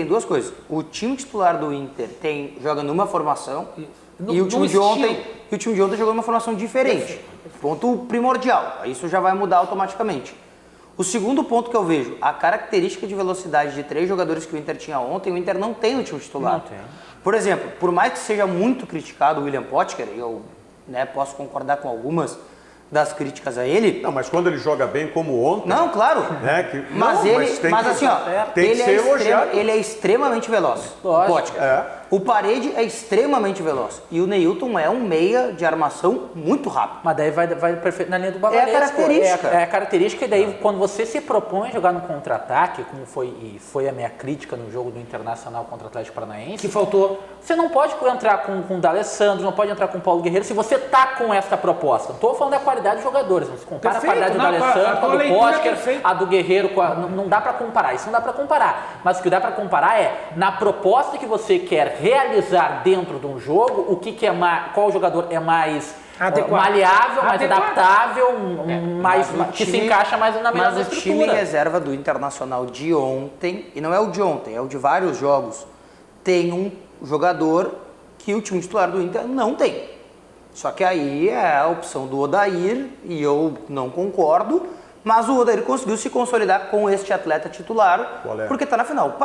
Speaker 4: duas coisas. O time titular do Inter joga numa formação e o time de ontem jogou numa formação diferente. Ponto primordial. Isso já vai mudar automaticamente. O segundo ponto que eu vejo, a característica de velocidade de 3 jogadores que o Inter tinha ontem, o Inter não tem no time titular.
Speaker 7: Não tem.
Speaker 4: Por exemplo, por mais que seja muito criticado o William Potker, e eu posso concordar com algumas das críticas a ele.
Speaker 3: Não, mas quando ele joga bem como ontem...
Speaker 4: Não, claro.
Speaker 3: Né,
Speaker 4: ele é extremamente veloz.
Speaker 7: Lógico.
Speaker 4: O Parede é extremamente veloz. E o Neilton é um meia de armação muito rápido.
Speaker 7: Mas daí vai perfeito na linha do Bavareza.
Speaker 4: É a característica.
Speaker 7: É a característica, e daí quando você se propõe a jogar no contra-ataque, como foi a minha crítica no jogo do Internacional contra o Atlético Paranaense...
Speaker 5: Que faltou.
Speaker 7: Você não pode entrar com o D'Alessandro, não pode entrar com o Paulo Guerreiro se você tá com essa proposta. Não estou falando da qualidade qualidade dos jogadores. Você compara
Speaker 5: Perfeito,
Speaker 7: a qualidade do D'Alessandro, a do Potker,
Speaker 5: perfeita.
Speaker 7: a do Guerreiro, não dá para comparar. Isso não dá para comparar. Mas o que dá para comparar é, na proposta que você quer realizar dentro de um jogo, o que é qual jogador é mais maleável, mais adaptável, que se encaixa mais na melhor estrutura.
Speaker 4: Mas o time reserva do Internacional de ontem, e não é o de ontem, é o de vários jogos, tem um jogador que o time titular do Inter não tem. Só que aí é a opção do Odair, e eu não concordo, mas o Odair conseguiu se consolidar com este atleta titular, porque está na final.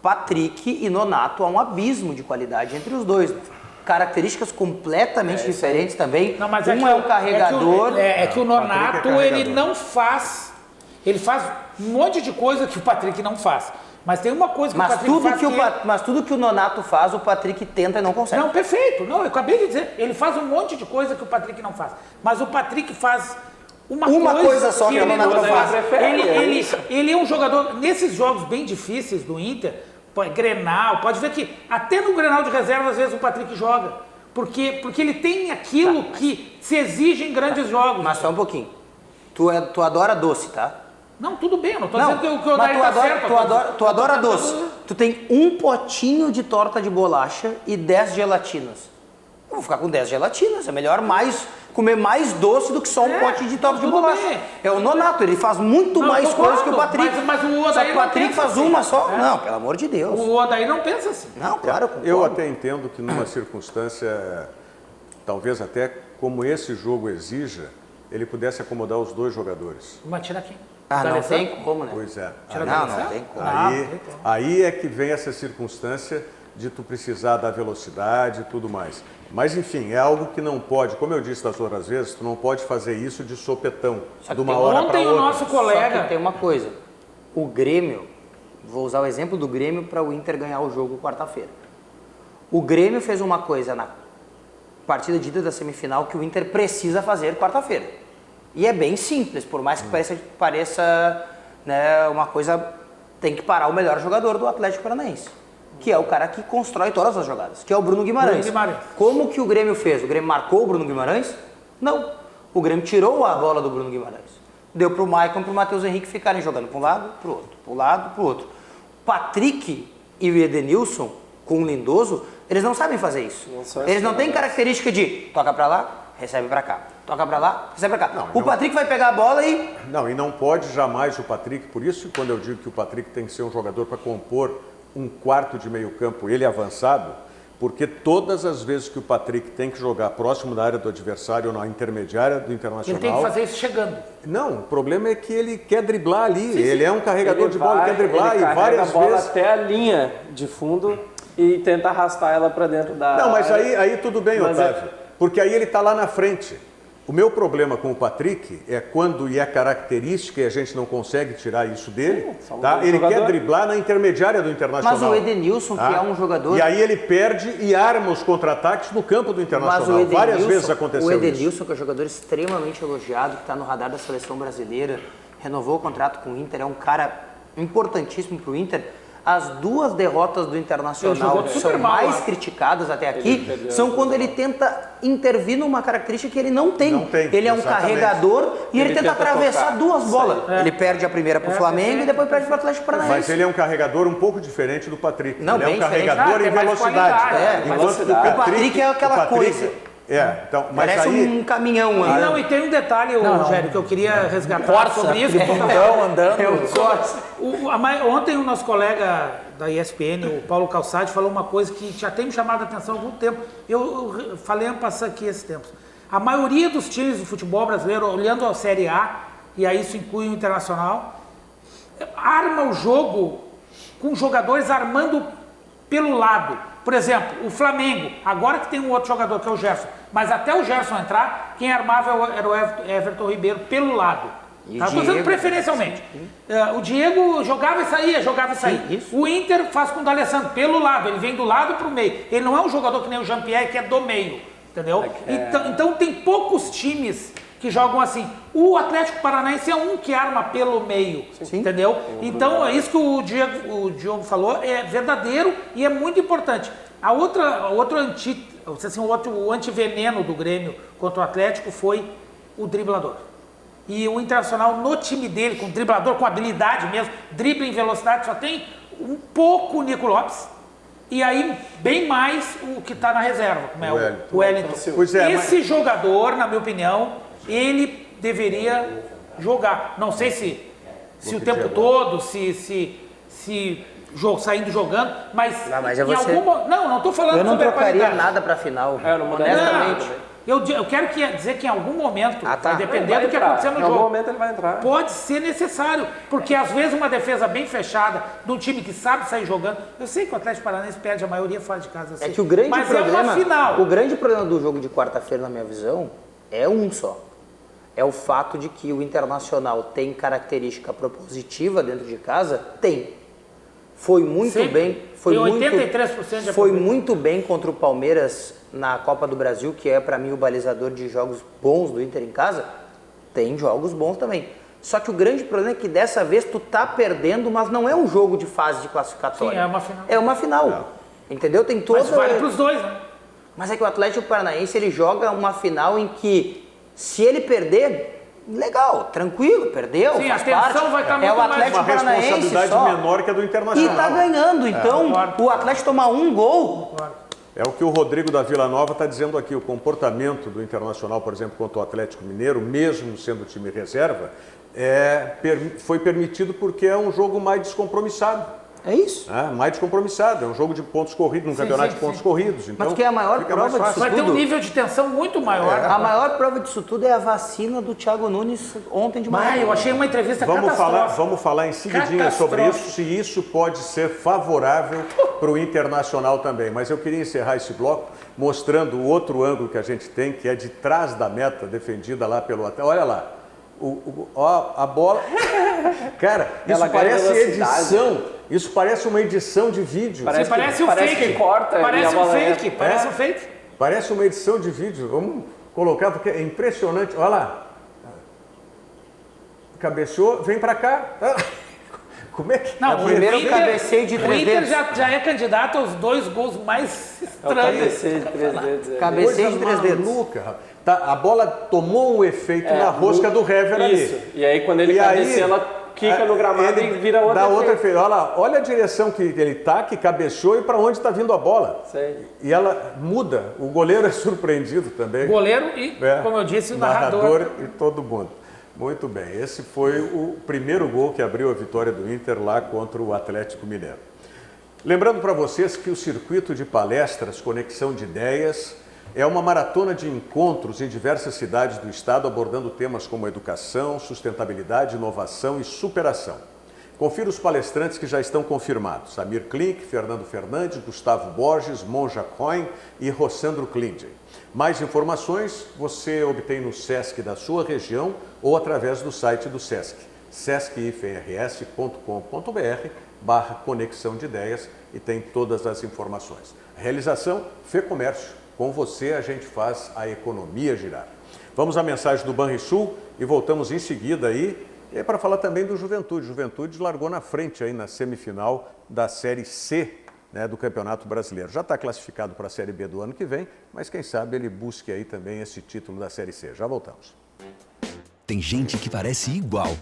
Speaker 4: Patrick e Nonato, há um abismo de qualidade entre os dois. Características completamente diferentes também.
Speaker 5: Não, mas
Speaker 4: um é um carregador.
Speaker 5: É que o Nonato, ele não faz... Ele faz um monte de coisa que o Patrick não faz. Mas tem uma coisa que o Patrick faz
Speaker 4: Mas tudo que o Nonato faz, o Patrick tenta e não consegue.
Speaker 5: Não, perfeito. Não, eu acabei de dizer. Ele faz um monte de coisa que o Patrick não faz. Mas o Patrick faz uma coisa
Speaker 4: só que o Nonato não faz.
Speaker 5: Ele é um jogador... Nesses jogos bem difíceis do Inter, Grenal, pode ver que até no Grenal de reserva, às vezes, o Patrick joga. Porque ele tem aquilo que se exige em grandes jogos.
Speaker 4: Mas só um pouquinho. Tu adora doce, tá?
Speaker 5: Não, tudo bem, eu não tô dizendo que o Odair tá certo.
Speaker 4: Tu adora doce. Tu tem um potinho de torta de bolacha e 10 gelatinas. Eu vou ficar com 10 gelatinas. É melhor comer mais doce do que só um pote de torta de bolacha. Bem. É o Nonato, ele faz muito mais coisas que o Patrick.
Speaker 5: Mas o Odair
Speaker 4: o Patrick faz
Speaker 5: assim.
Speaker 4: Uma só? Não, pelo amor de Deus.
Speaker 5: O Odair não pensa assim.
Speaker 4: Não, claro, eu
Speaker 3: Eu até entendo que numa circunstância, talvez até como esse jogo exija, ele pudesse acomodar os dois jogadores.
Speaker 5: Mas tira aqui.
Speaker 4: Não tem como, né?
Speaker 3: Pois é.
Speaker 4: Não tem como.
Speaker 3: Aí é que vem essa circunstância de tu precisar da velocidade e tudo mais. Mas, enfim, é algo que não pode, como eu disse das outras vezes, tu não pode fazer isso de sopetão, de uma hora para outra.
Speaker 5: Ontem o nosso colega...
Speaker 4: Só que tem uma coisa, o Grêmio, vou usar o exemplo do Grêmio para o Inter ganhar o jogo quarta-feira. O Grêmio fez uma coisa na partida de ida da semifinal que o Inter precisa fazer quarta-feira. E é bem simples, por mais que pareça né, uma coisa, tem que parar o melhor jogador do Atlético Paranaense, que é o cara que constrói todas as jogadas, que é o Bruno Guimarães. Como que o Grêmio fez? O Grêmio marcou o Bruno Guimarães? Não. O Grêmio tirou a bola do Bruno Guimarães. Deu pro Maicon e pro Matheus Henrique ficarem jogando para um lado, pro outro, pro lado, pro outro. Patrick e o Edenilson, com o Lindoso, eles não sabem fazer isso. Eles não têm característica de toca para lá, recebe para cá. Toca pra lá, recebe pra cá.
Speaker 3: Não,
Speaker 4: o Patrick vai pegar a bola e...
Speaker 3: Não, e não pode jamais o Patrick, por isso quando eu digo que o Patrick tem que ser um jogador para compor um quarto de meio campo, ele avançado, porque todas as vezes que o Patrick tem que jogar próximo da área do adversário ou na intermediária do Internacional...
Speaker 5: Ele tem que fazer isso chegando.
Speaker 3: Não, o problema é que ele quer driblar ali, ele é um carregador de bola, quer driblar
Speaker 6: e
Speaker 3: várias
Speaker 6: a bola
Speaker 3: vezes...
Speaker 6: até a linha de fundo e tenta arrastar ela para dentro da área.
Speaker 3: Não, mas aí tudo bem, Otávio, porque aí ele está lá na frente. O meu problema com o Patrick é quando é característica e a gente não consegue tirar isso dele, tá? Ele quer driblar na intermediária do Internacional.
Speaker 4: Mas o Edenilson, que é um jogador...
Speaker 3: E aí ele perde e arma os contra-ataques no campo do Internacional. Várias vezes aconteceu isso.
Speaker 4: O Edenilson, que é um jogador extremamente elogiado, que está no radar da seleção brasileira, renovou o contrato com o Inter, é um cara importantíssimo para o Inter. As duas derrotas do Internacional que são mais criticadas até aqui são quando ele tenta intervir numa característica que ele não tem. Ele é um carregador e ele tenta atravessar duas bolas. Ele perde a primeira para o Flamengo e depois perde para o Atlético Paranaense.
Speaker 3: Mas ele é um carregador um pouco diferente do Patrick.
Speaker 4: Não,
Speaker 3: ele é um carregador em velocidade.
Speaker 4: Enquanto o Patrick é aquela coisa.
Speaker 3: Então, mas
Speaker 4: parece
Speaker 3: aí...
Speaker 4: um caminhão.
Speaker 5: Não, e tem um detalhe, Rogério, que eu queria resgatar sobre isso. Ontem o nosso colega da ESPN, o Paulo Calçade, falou uma coisa que já tem me chamado a atenção há algum tempo. Eu falei ano passado aqui esses tempos. A maioria dos times do futebol brasileiro, olhando a Série A, e aí isso inclui o Internacional, arma o jogo com jogadores armando pelo lado. Por exemplo, o Flamengo, agora que tem um outro jogador que é o Gerson, mas até o Gerson entrar, quem armava era o Everton Ribeiro pelo lado. Estou dizendo preferencialmente. O Diego jogava e saía, Isso. O Inter faz com o D'Alessandro pelo lado, ele vem do lado para o meio. Ele não é um jogador que nem o Jean-Pierre, que é do meio, entendeu? Então tem poucos times que jogam assim. O Atlético Paranaense é um que arma pelo meio, entendeu? Então é isso que o Diogo falou, é verdadeiro e é muito importante. O antiveneno do Grêmio contra o Atlético foi o driblador. E o Internacional, no time dele, com driblador, com habilidade mesmo, drible em velocidade, só tem um pouco o Nico Lopes. E aí, bem mais o que está na reserva, como é o Wellington.
Speaker 3: Pois é,
Speaker 5: esse jogador, na minha opinião, ele deveria jogar. Não sei se o tempo todo, saindo jogando, mas em algum... Não estou falando
Speaker 4: eu não
Speaker 5: sobre
Speaker 4: trocaria nada para a final.
Speaker 5: Honestamente. Eu quero dizer que em algum momento, vai depender do que acontecer no jogo.
Speaker 6: Em algum momento ele vai entrar.
Speaker 5: Pode ser necessário, porque às vezes uma defesa bem fechada, de um time que sabe sair jogando. Eu sei que o Atlético Paranaense perde a maioria fora de casa.
Speaker 4: É que o grande problema,
Speaker 5: é uma final.
Speaker 4: O grande problema do jogo de quarta-feira, na minha visão, é um só. É o fato de que o Internacional tem característica propositiva dentro de casa? Tem. Foi muito bem. Foi
Speaker 5: 83% de
Speaker 4: Foi muito bem contra o Palmeiras na Copa do Brasil, que é para mim o balizador de jogos bons do Inter em casa. Tem jogos bons também. Só que o grande problema é que dessa vez tu tá perdendo, mas não é um jogo de fase de classificatória.
Speaker 5: Sim, é uma final.
Speaker 4: É uma final. Entendeu? Tem todo.
Speaker 5: Mas vale pros dois, né?
Speaker 4: Mas é que o Atlético Paranaense, ele joga uma final em que, se ele perder, legal, tranquilo, perdeu,
Speaker 5: sim,
Speaker 4: faz
Speaker 5: a tensão
Speaker 4: parte.
Speaker 5: vai estar
Speaker 4: É
Speaker 5: muito
Speaker 4: o Atlético
Speaker 3: Uma
Speaker 4: Paranaense
Speaker 3: responsabilidade
Speaker 4: só.
Speaker 3: menor que a do Internacional.
Speaker 4: E tá ganhando, então o Atlético tomar um gol...
Speaker 3: É o que o Rodrigo da Vila Nova está dizendo aqui. O comportamento do Internacional, por exemplo, contra o Atlético Mineiro, mesmo sendo time reserva, foi permitido porque é um jogo mais descompromissado.
Speaker 4: É isso.
Speaker 3: Mais descompromissado. É um jogo de pontos corridos, num campeonato de pontos corridos. Então,
Speaker 4: mas que é a maior prova disso
Speaker 5: vai ter um nível de tensão muito maior.
Speaker 4: A maior prova disso tudo é a vacina do Thiago Nunes ontem de manhã.
Speaker 5: Eu achei uma entrevista catastrófica.
Speaker 3: Vamos falar em seguidinha sobre isso, se isso pode ser favorável para o Internacional também. Mas eu queria encerrar esse bloco mostrando o outro ângulo que a gente tem, que é de trás da meta, defendida lá pelo Atlético. Olha lá. A bola... Cara, isso parece edição. Isso parece uma edição de vídeo.
Speaker 5: Parece um fake.
Speaker 6: Que corta
Speaker 5: parece um fake.
Speaker 6: Entra.
Speaker 5: Parece um fake.
Speaker 3: Parece uma edição de vídeo. Vamos colocar, porque é impressionante. Olha lá. Cabeceou, vem pra cá. Como é que...
Speaker 5: Não,
Speaker 4: o primeiro cabeceio de 3
Speaker 5: O Inter
Speaker 4: dedos.
Speaker 5: já é candidato aos 2 gols mais estranhos.
Speaker 6: Cabeceio de 3 dedos.
Speaker 4: Cabeceio de 3 dedos.
Speaker 3: Maluca, tá, a bola tomou um efeito na rosca do Hever ali.
Speaker 6: E aí quando ele cabeceia, ela quica no gramado e vira outra.
Speaker 3: Dá outro efeito. Olha lá, olha a direção que ele tá, que cabeceou e para onde está vindo a bola.
Speaker 6: Sei.
Speaker 3: E ela muda. O goleiro é surpreendido também.
Speaker 5: Goleiro e, como eu disse, o narrador.
Speaker 3: E todo mundo. Muito bem, esse foi o primeiro gol que abriu a vitória do Inter lá contra o Atlético Mineiro. Lembrando para vocês que o circuito de palestras Conexão de Ideias é uma maratona de encontros em diversas cidades do estado abordando temas como educação, sustentabilidade, inovação e superação. Confira os palestrantes que já estão confirmados: Samir Klink, Fernando Fernandes, Gustavo Borges, Monja Coin e Rossandro Klinden. Mais informações você obtém no SESC da sua região ou através do site do SESC, sescifrs.com.br/conexão de ideias, e tem todas as informações. Realização Fê Comércio. Com você a gente faz a economia girar. Vamos à mensagem do Banrisul e voltamos em seguida aí. E aí para falar também do Juventude. Juventude largou na frente aí na semifinal da Série C, né, do Campeonato Brasileiro. Já está classificado para a Série B do ano que vem, mas quem sabe ele busque aí também esse título da Série C. Já voltamos.
Speaker 2: Tem gente que parece igual,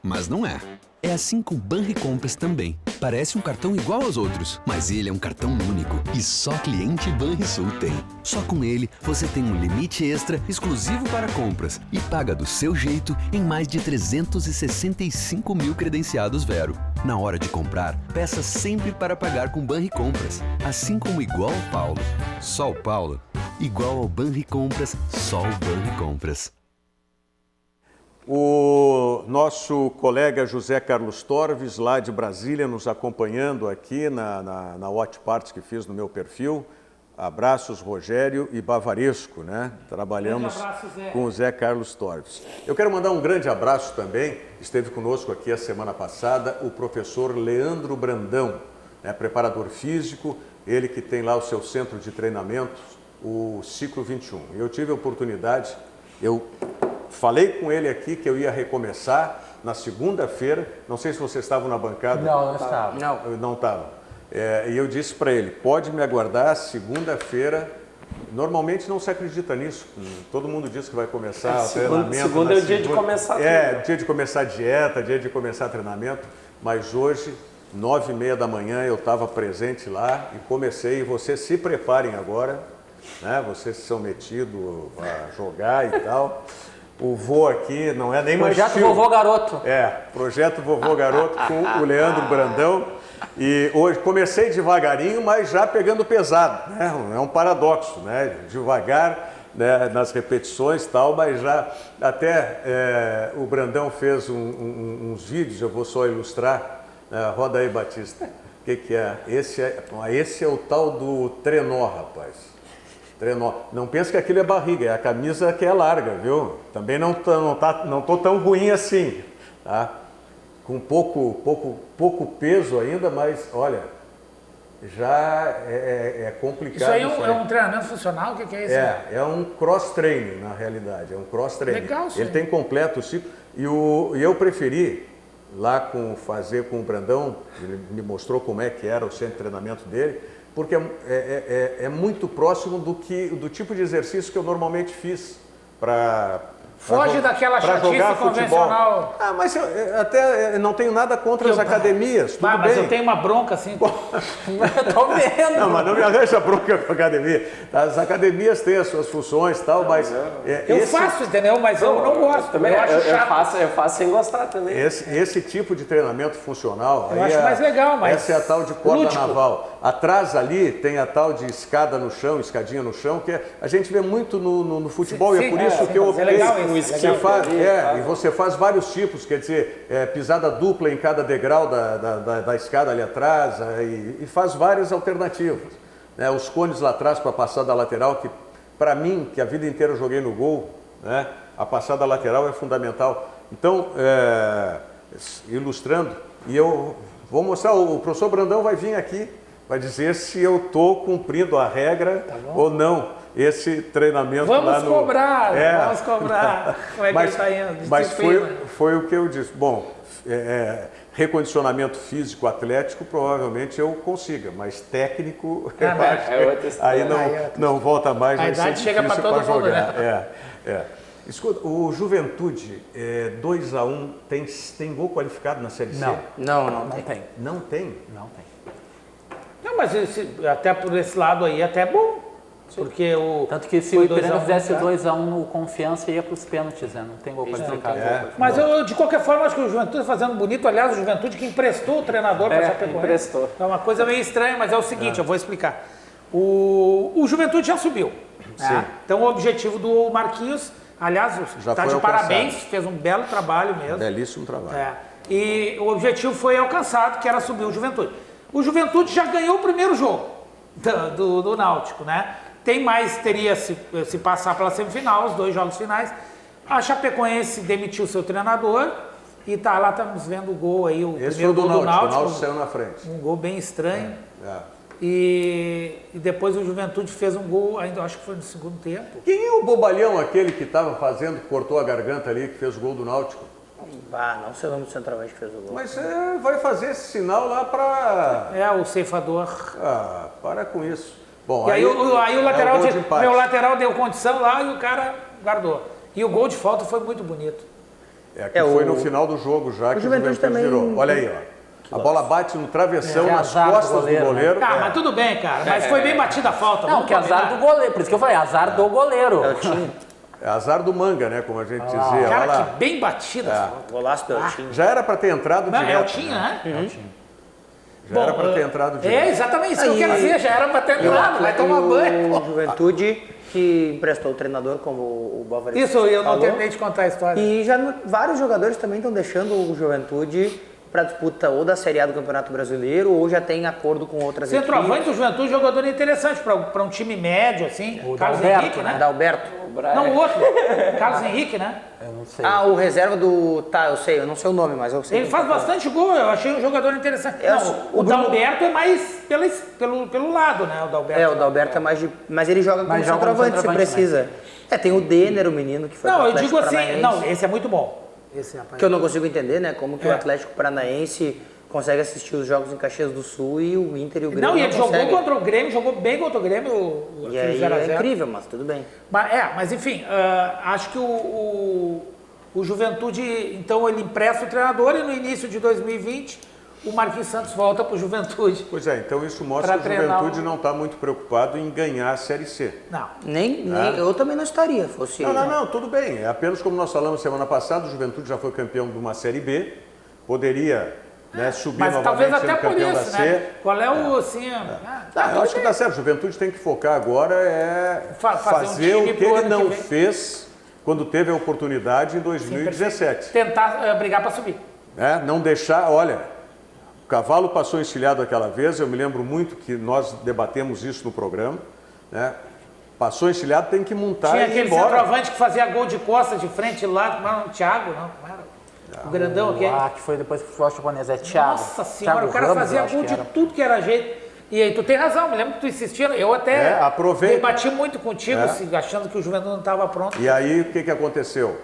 Speaker 2: mas não é. É assim com o Banricompras também. Parece um cartão igual aos outros, mas ele é um cartão único e só cliente Banrisul tem. Só com ele você tem um limite extra exclusivo para compras e paga do seu jeito em mais de 365 mil credenciados Vero. Na hora de comprar, peça sempre para pagar com Banricompras, assim como igual ao Paulo. Só o Paulo. Igual ao Banricompras, só o Banricompras.
Speaker 3: O nosso colega José Carlos Torves, lá de Brasília, nos acompanhando aqui na Watch Parties que fiz no meu perfil. Abraços, Rogério e Bavaresco, né? Trabalhamos com o Zé Carlos Torves. Eu quero mandar um grande abraço também, esteve conosco aqui a semana passada, o professor Leandro Brandão, né? Preparador físico, ele que tem lá o seu centro de treinamento, o Ciclo 21. Eu tive a oportunidade, eu falei com ele aqui que eu ia recomeçar na segunda-feira. Não sei se vocês estavam na bancada.
Speaker 7: Não estava.
Speaker 3: Não estava. E eu disse para ele, pode me aguardar segunda-feira, normalmente não se acredita nisso. Todo mundo diz que vai começar o treinamento.
Speaker 6: Segunda é o dia de começar tudo.
Speaker 3: Dia de começar a dieta, dia de começar treinamento. Mas hoje, 9h30 da manhã, eu estava presente lá e comecei. E vocês se preparem agora, né? Vocês que são metidos a jogar e tal. O vô aqui não é nem mais
Speaker 7: Projeto Vovô Garoto.
Speaker 3: Projeto Vovô Garoto com o Leandro Brandão. E hoje comecei devagarinho, mas já pegando pesado, né? É um paradoxo, né? Devagar, né? Nas repetições e tal, mas já até o Brandão fez uns vídeos, eu vou só ilustrar. Roda aí, Batista. O que é? Esse é o tal do trenó, rapaz. Trenó. Não pensa que aquilo é barriga, é a camisa que é larga, viu? Também não tô tão ruim assim, tá? Com pouco peso ainda, mas olha, já é complicado.
Speaker 5: Isso aí é um treinamento funcional? O que é isso?
Speaker 3: É um cross-training, na realidade, é um cross-training.
Speaker 5: Legal, sim.
Speaker 3: Ele tem completo o ciclo. E eu preferi, lá fazer com o Brandão, ele me mostrou como é que era o centro de treinamento dele, porque é muito próximo do tipo de exercício que eu normalmente fiz para...
Speaker 5: Foge daquela chatice convencional.
Speaker 3: Mas eu até não tenho nada contra as academias, tudo
Speaker 5: mas
Speaker 3: bem.
Speaker 5: eu tenho uma bronca assim.
Speaker 7: Tô vendo.
Speaker 3: Não, mas não me arranja bronca com a academia. As academias têm as suas funções e tal, mas...
Speaker 5: Eu faço, entendeu? Mas eu não gosto.
Speaker 6: Também,
Speaker 5: eu acho chato.
Speaker 6: Eu faço sem gostar também.
Speaker 3: Esse tipo de treinamento funcional...
Speaker 5: Eu acho mais legal, mas...
Speaker 3: Essa é a tal de corda
Speaker 5: lúdico.
Speaker 3: naval. Atrás ali tem a tal de escada no chão, escadinha no chão, que a gente vê muito no futebol, e é por isso que eu optei...
Speaker 5: legal isso.
Speaker 3: Você faz, e você faz vários tipos, quer dizer, pisada dupla em cada degrau da escada ali atrás, e faz várias alternativas. Né? Os cones lá atrás para a passada lateral, que para mim, que a vida inteira eu joguei no gol, né? A passada lateral é fundamental. Então, ilustrando, e eu vou mostrar, o professor Brandão vai vir aqui, vai dizer se eu estou cumprindo a regra ou não. Esse treinamento
Speaker 5: vamos
Speaker 3: lá no...
Speaker 5: cobrar. Como é que ele está indo?
Speaker 3: Mas foi o que eu disse. Bom, recondicionamento físico atlético provavelmente eu consiga, mas técnico aí não volta mais.
Speaker 5: A idade chega para todo mundo,
Speaker 3: né? Escuta, o Juventude 2-1 tem gol qualificado na Série C?
Speaker 4: Não
Speaker 3: tem. Não tem?
Speaker 7: Não tem.
Speaker 5: Não, mas até por esse lado aí até é bom. Porque
Speaker 7: tanto que se o Ipiranga fizesse 2-1 no Confiança, ia para os pênaltis, né? Não tem gol qualificado.
Speaker 5: Mas eu, de qualquer forma, acho que o Juventude está fazendo bonito. Aliás, o Juventude que emprestou o treinador para a Chapecoense.
Speaker 6: Emprestou.
Speaker 5: É uma coisa meio estranha, mas é o seguinte, eu vou explicar. O Juventude já subiu. Né? Então o objetivo do Marquinhos, aliás, está de parabéns, fez um belo trabalho mesmo.
Speaker 3: Belíssimo trabalho.
Speaker 5: E o objetivo foi alcançado, que era subir o Juventude. O Juventude já ganhou o primeiro jogo do Náutico, né? Teria se passar pela semifinal, os 2 jogos finais. A Chapecoense demitiu seu treinador e lá estamos vendo o gol aí, o primeiro gol do Náutico.
Speaker 3: O Náutico saiu na frente.
Speaker 5: Um gol bem estranho. E depois o Juventude fez um gol, ainda acho que foi no segundo tempo.
Speaker 3: Quem é o bobalhão aquele que estava cortou a garganta ali, que fez o gol do Náutico?
Speaker 4: Não sei o nome do centroavante que fez o gol.
Speaker 3: Mas vai fazer esse sinal lá para...
Speaker 5: o ceifador.
Speaker 3: Para com isso. Bom,
Speaker 5: e aí o lateral, meu lateral deu condição lá e o cara guardou. E o gol de falta foi muito bonito.
Speaker 3: Foi no final do jogo já que o Juventude também virou. Olha aí, ó. A bola bate no travessão, nas costas do goleiro.
Speaker 5: Mas tudo bem, cara. Mas foi bem batida a falta.
Speaker 7: Não, que azar do goleiro. Por isso que eu falei, azar do goleiro.
Speaker 3: É azar do Manga, né? Como a gente dizia.
Speaker 5: Cara, que bem batida.
Speaker 4: Golaço do Eltinho.
Speaker 3: Já era para ter entrado direto.
Speaker 5: Eltinho, né?
Speaker 3: Já era para ter entrado direto.
Speaker 5: Exatamente isso que eu quero dizer. Já era para ter entrado. Vai tomar banho.
Speaker 4: O Juventude que emprestou o treinador, como o Bavaria.
Speaker 5: Isso, eu não terminei de contar a história.
Speaker 4: E vários jogadores também estão deixando o Juventude para disputa ou da Série A do Campeonato Brasileiro ou já tem acordo com outras equipes.
Speaker 5: Centroavante do Juventude, jogador interessante para um time médio, assim.
Speaker 7: O
Speaker 5: Carlos
Speaker 7: Dalberto,
Speaker 5: Henrique, né?
Speaker 4: Dalberto.
Speaker 5: Não, o outro. Carlos Henrique, né?
Speaker 7: Eu não sei.
Speaker 4: O reserva do... eu sei, eu não sei o nome, mas eu sei.
Speaker 5: Ele faz bastante gol, eu achei um jogador interessante. O Dalberto é mais pelo lado, né? O Dalberto.
Speaker 4: O Dalberto é mais de... Mas ele joga como centroavante, se precisa. Tem o Denner, o menino que foi
Speaker 5: pro Atlético Paranaense. Não, esse é muito bom.
Speaker 4: Que eu não consigo entender, né? Como que o Atlético Paranaense consegue assistir os jogos em Caxias do Sul e o Inter e o Grêmio
Speaker 5: não ele
Speaker 4: conseguem.
Speaker 5: jogou contra o Grêmio, jogou bem contra o Grêmio.
Speaker 4: E aí
Speaker 5: 0 a 0.
Speaker 4: é incrível, mas tudo bem.
Speaker 5: Mas enfim, acho que o Juventude, então ele empresta o treinador e no início de 2020 o Marquinhos Santos volta para o Juventude.
Speaker 3: Pois é, então isso mostra que o Juventude não está muito preocupado em ganhar a Série C.
Speaker 5: Não.
Speaker 4: Nem eu também não estaria, fosse ele.
Speaker 3: Não, tudo bem. É apenas como nós falamos semana passada, o Juventude já foi campeão de uma Série B, poderia subir
Speaker 5: mas
Speaker 3: novamente
Speaker 5: talvez até por
Speaker 3: campeão
Speaker 5: isso,
Speaker 3: da C.
Speaker 5: né? Qual é o, assim...
Speaker 3: eu acho que tá certo, o Juventude tem que focar agora fazer o que ele não fez quando teve a oportunidade em 2017.
Speaker 5: Tentar brigar para subir.
Speaker 3: Não deixar, olha... O cavalo passou encilhado aquela vez, eu me lembro muito que nós debatemos isso no programa, né? Passou encilhado, tem que montar
Speaker 5: Tinha
Speaker 3: e ir
Speaker 5: aquele
Speaker 3: embora.
Speaker 5: centroavante que fazia gol de costas, de frente lá, como era o Thiago, não era? O grandão aqui.
Speaker 7: Que foi depois do futebol japonês, é Thiago.
Speaker 5: Nossa senhora,
Speaker 7: Thiago
Speaker 5: o cara
Speaker 7: Ramos,
Speaker 5: fazia gol de tudo que era jeito. E aí tu tem razão, me lembro que tu insistia, eu até debati muito contigo, achando que o Juventude não estava pronto.
Speaker 3: E aí o que aconteceu?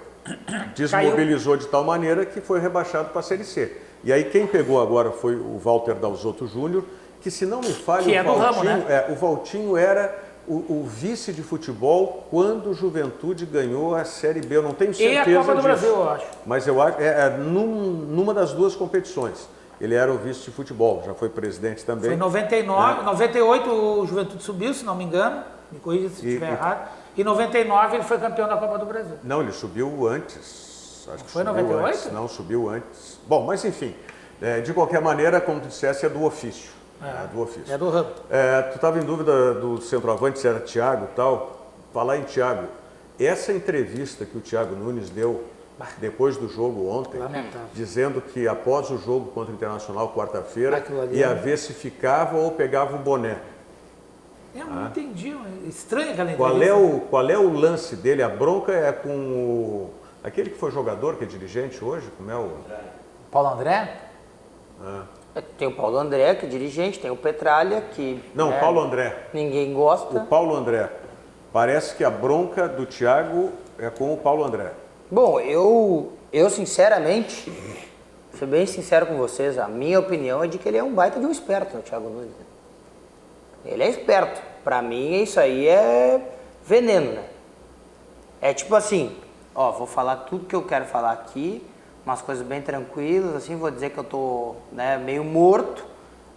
Speaker 3: Desmobilizou de tal maneira que foi rebaixado para a Série C. E aí quem pegou agora foi o Walter Dalzotto Júnior, que se não me falha, o Valtinho era o vice de futebol quando o Juventude ganhou a Série B. Eu não tenho certeza
Speaker 5: e a Copa do
Speaker 3: disso,
Speaker 5: Brasil, eu acho.
Speaker 3: Mas eu acho numa das duas competições. Ele era o vice de futebol, já foi presidente também.
Speaker 5: Foi em 99, 98 o Juventude subiu, se não me engano, me corrija se estiver errado. Em 99 ele foi campeão da Copa do Brasil.
Speaker 3: Não, ele subiu antes. Acho que
Speaker 5: foi em 98?
Speaker 3: Antes. Não, subiu antes. Bom, mas enfim, de qualquer maneira, como tu dissesse, é do ofício. É do ofício.
Speaker 5: É do ramo.
Speaker 3: Tu estava em dúvida do centroavante, se era Thiago e tal. Falar em Thiago, essa entrevista que o Thiago Nunes deu depois do jogo ontem, dizendo que após o jogo contra o Internacional, quarta-feira, ia ver se ficava ou pegava o boné.
Speaker 5: Eu não entendi, estranho aquela entrevista.
Speaker 3: Qual é o lance dele? A bronca é com aquele que foi jogador, que é dirigente hoje, como é o...
Speaker 7: Paulo André?
Speaker 4: Tem o Paulo André, que é dirigente, tem o Petralha, que...
Speaker 3: Não, o Paulo André.
Speaker 4: Ninguém gosta.
Speaker 3: O Paulo André. Parece que a bronca do Thiago é com o Paulo André.
Speaker 4: Bom, eu sinceramente, vou ser bem sincero com vocês, a minha opinião é de que ele é um baita de um esperto, o Thiago Nunes. Ele é esperto. Pra mim, isso aí é veneno, né? É tipo assim, vou falar tudo que eu quero falar aqui, umas coisas bem tranquilas, assim, vou dizer que eu tô meio morto.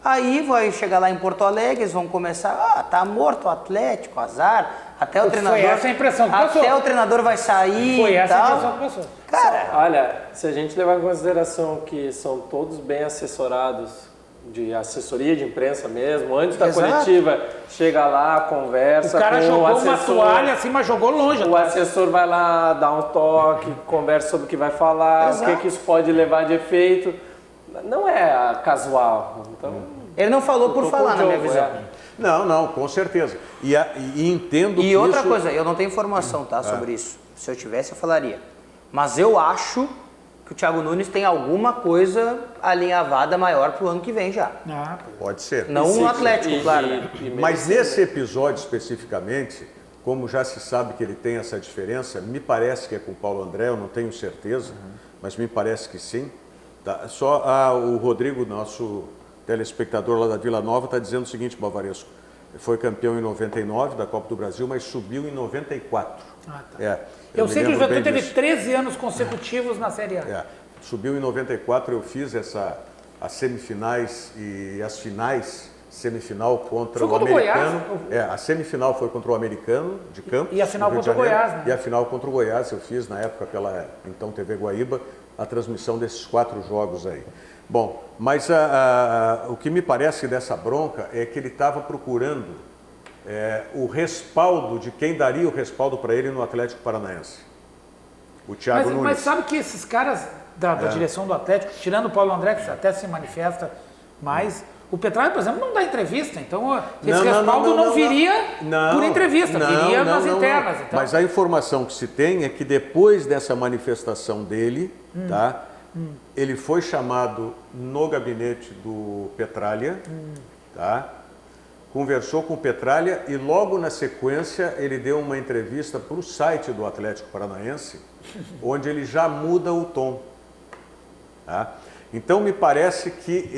Speaker 4: Aí vai chegar lá em Porto Alegre, eles vão começar, tá morto o Atlético, azar. Até o treinador.
Speaker 5: Foi essa a impressão que passou.
Speaker 4: Até o treinador vai sair.
Speaker 5: Foi essa
Speaker 4: a
Speaker 5: impressão que passou.
Speaker 4: Cara,
Speaker 6: olha, se a gente levar em consideração que são todos bem assessorados, de assessoria de imprensa mesmo, antes da coletiva, chega lá, conversa.
Speaker 5: O cara
Speaker 6: com
Speaker 5: jogou
Speaker 6: o assessor,
Speaker 5: uma toalha assim, mas jogou longe.
Speaker 6: O assessor vai lá, dá um toque, conversa sobre o que vai falar, o que isso pode levar de efeito. Não é casual. Então,
Speaker 4: ele não falou por falar, na minha visão.
Speaker 3: Não, com certeza. E entendo que
Speaker 4: E outra coisa, eu não tenho informação, sobre isso. Se eu tivesse, eu falaria. Mas eu acho que o Thiago Nunes tem alguma coisa alinhavada maior pro ano que vem já.
Speaker 3: Pode ser.
Speaker 4: Não um Atlético, claro.
Speaker 3: Mas nesse episódio especificamente, como já se sabe que ele tem essa diferença, me parece que é com o Paulo André, eu não tenho certeza, mas me parece que sim. Só o Rodrigo, nosso telespectador lá da Vila Nova, está dizendo o seguinte, Bavaresco, foi campeão em 99 da Copa do Brasil, mas subiu em 94.
Speaker 5: Eu sei que o Juventude teve 13 anos consecutivos na Série A.
Speaker 3: Subiu em 94, eu fiz as semifinais e as finais, semifinal contra o Americano. A semifinal foi contra o Americano de Campos.
Speaker 5: E a final contra o Goiás, né?
Speaker 3: E a final contra o Goiás, eu fiz na época pela então TV Guaíba, a transmissão desses 4 jogos aí. Bom, mas o que me parece dessa bronca é que ele estava procurando o respaldo de quem daria o respaldo para ele no Atlético Paranaense. O Thiago Nunes.
Speaker 5: Mas sabe que esses caras da direção do Atlético, tirando o Paulo André, que até se manifesta mais, o Petralha, por exemplo, não dá entrevista, então esse respaldo não viria por entrevista, viria nas internas. Então.
Speaker 3: Mas a informação que se tem é que depois dessa manifestação dele, ele foi chamado no gabinete do Petralha, conversou com o Petralha e logo na sequência ele deu uma entrevista para o site do Atlético Paranaense, onde ele já muda o tom. Então me parece que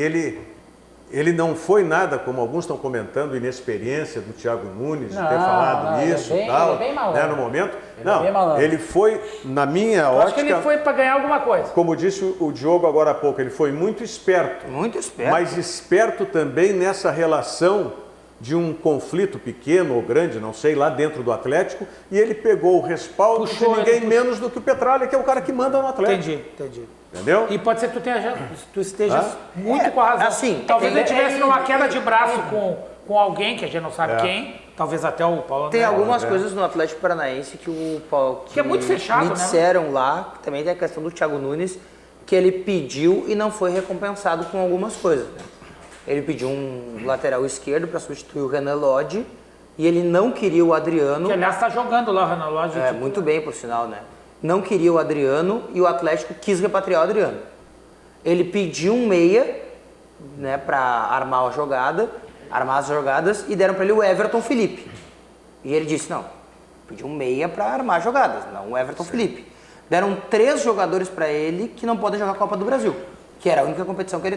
Speaker 3: ele não foi nada, como alguns estão comentando, inexperiência do Thiago Nunes de ter falado isso e tal, né, no momento. Ele foi, na minha ótica...
Speaker 5: Acho que ele foi para ganhar alguma coisa.
Speaker 3: Como disse o Diogo agora há pouco, ele foi muito esperto.
Speaker 4: Muito esperto.
Speaker 3: Mas esperto também nessa relação de um conflito pequeno ou grande, não sei, lá dentro do Atlético, e ele pegou o respaldo de ninguém menos do que o Petralha, que é o cara que manda no Atlético.
Speaker 5: Entendi.
Speaker 3: Entendeu?
Speaker 5: E pode ser que tu estejas muito com a razão.
Speaker 4: Assim,
Speaker 5: talvez ele tivesse numa queda de braço com alguém, que a gente não sabe quem, talvez até o Paulo
Speaker 4: Tem
Speaker 5: André.
Speaker 4: algumas coisas no Atlético Paranaense que o Paulo...
Speaker 5: Que é muito fechado,
Speaker 4: me disseram lá, que também tem a questão do Thiago Nunes, que ele pediu e não foi recompensado com algumas coisas. Né? Ele pediu um lateral esquerdo para substituir o Renan Lodge e ele não queria o Adriano.
Speaker 5: Que aliás está jogando lá o Renan Lodge.
Speaker 4: Muito bem, por sinal, né? Não queria o Adriano e o Atlético quis repatriar o Adriano. Ele pediu um meia, né, para armar as jogadas e deram para ele o Everton Felipe. E ele disse, não, pediu um meia para armar jogadas, não o Everton Felipe. Deram 3 jogadores para ele que não podem jogar a Copa do Brasil, que era a única competição que ele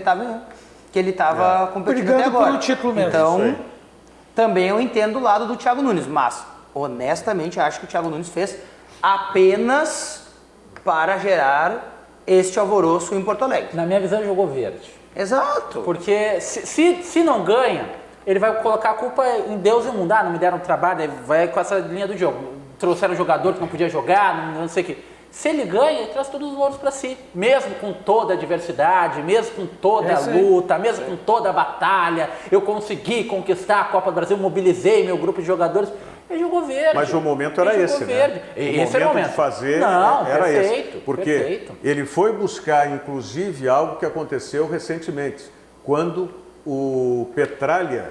Speaker 4: estava competindo até agora.
Speaker 5: Pelo título mesmo.
Speaker 4: Então, também eu entendo o lado do Thiago Nunes, mas honestamente acho que o Thiago Nunes fez apenas para gerar este alvoroço em Porto Alegre.
Speaker 7: Na minha visão, ele jogou verde.
Speaker 4: Exato.
Speaker 7: Porque se não ganha, ele vai colocar a culpa em Deus e o mundo. Não me deram trabalho, vai com essa linha do jogo. Trouxeram um jogador que não podia jogar, não sei o quê. Se ele ganha, ele traz todos os louros para si. Mesmo com toda a diversidade, mesmo com toda a luta, mesmo com toda a batalha, eu consegui conquistar a Copa do Brasil, mobilizei meu grupo de jogadores. Ele jogou verde.
Speaker 3: Mas o momento era esse, né?
Speaker 7: Esse era o momento
Speaker 3: de fazer era
Speaker 7: perfeito,
Speaker 3: esse. Porque
Speaker 7: perfeito.
Speaker 3: ele foi buscar, inclusive, algo que aconteceu recentemente, quando o Petralha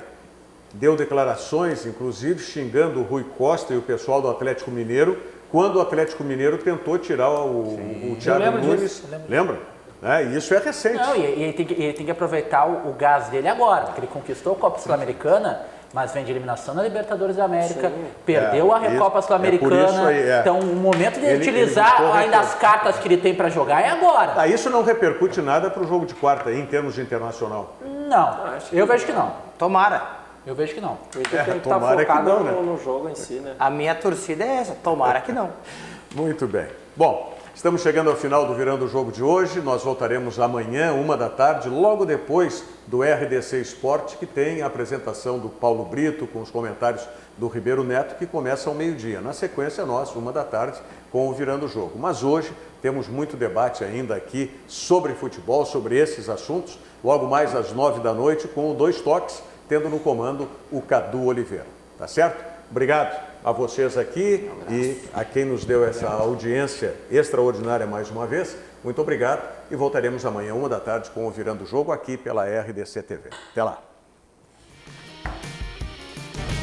Speaker 3: deu declarações, inclusive xingando o Rui Costa e o pessoal do Atlético Mineiro, quando o Atlético Mineiro tentou tirar o Thiago Nunes. Lembra? Isso é recente.
Speaker 7: Não, e ele tem que aproveitar o gás dele agora, porque ele conquistou a Copa Sul-Americana, mas vem de eliminação na Libertadores da América, perdeu a Recopa Sul-Americana. Então, o momento de ele utilizar ainda as cartas que ele tem para jogar é agora.
Speaker 3: Isso não repercute nada para o jogo de quarta, em termos de internacional?
Speaker 7: Não, eu vejo que não.
Speaker 4: Tomara.
Speaker 7: Eu vejo que não.
Speaker 6: Ele tem que estar
Speaker 3: tomara
Speaker 6: focado
Speaker 3: que não, né?
Speaker 6: no jogo em si, né?
Speaker 4: A minha torcida é essa, tomara que não.
Speaker 3: Muito bem. Bom, estamos chegando ao final do Virando o Jogo de hoje. Nós voltaremos amanhã, 13h, logo depois do RDC Esporte, que tem a apresentação do Paulo Brito, com os comentários do Ribeiro Neto, que começa ao meio-dia. Na sequência, nós, 13h, com o Virando o Jogo. Mas hoje temos muito debate ainda aqui sobre futebol, sobre esses assuntos. Logo mais às 21h, com o Dois Toques, tendo no comando o Cadu Oliveira. Tá certo? Obrigado a vocês aqui e a quem nos deu essa audiência extraordinária mais uma vez. Muito obrigado e voltaremos amanhã, 13h, com o Virando o Jogo aqui pela RDC TV. Até lá.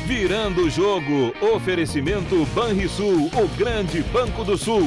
Speaker 1: Virando o Jogo, oferecimento Banrisul, o grande Banco do Sul.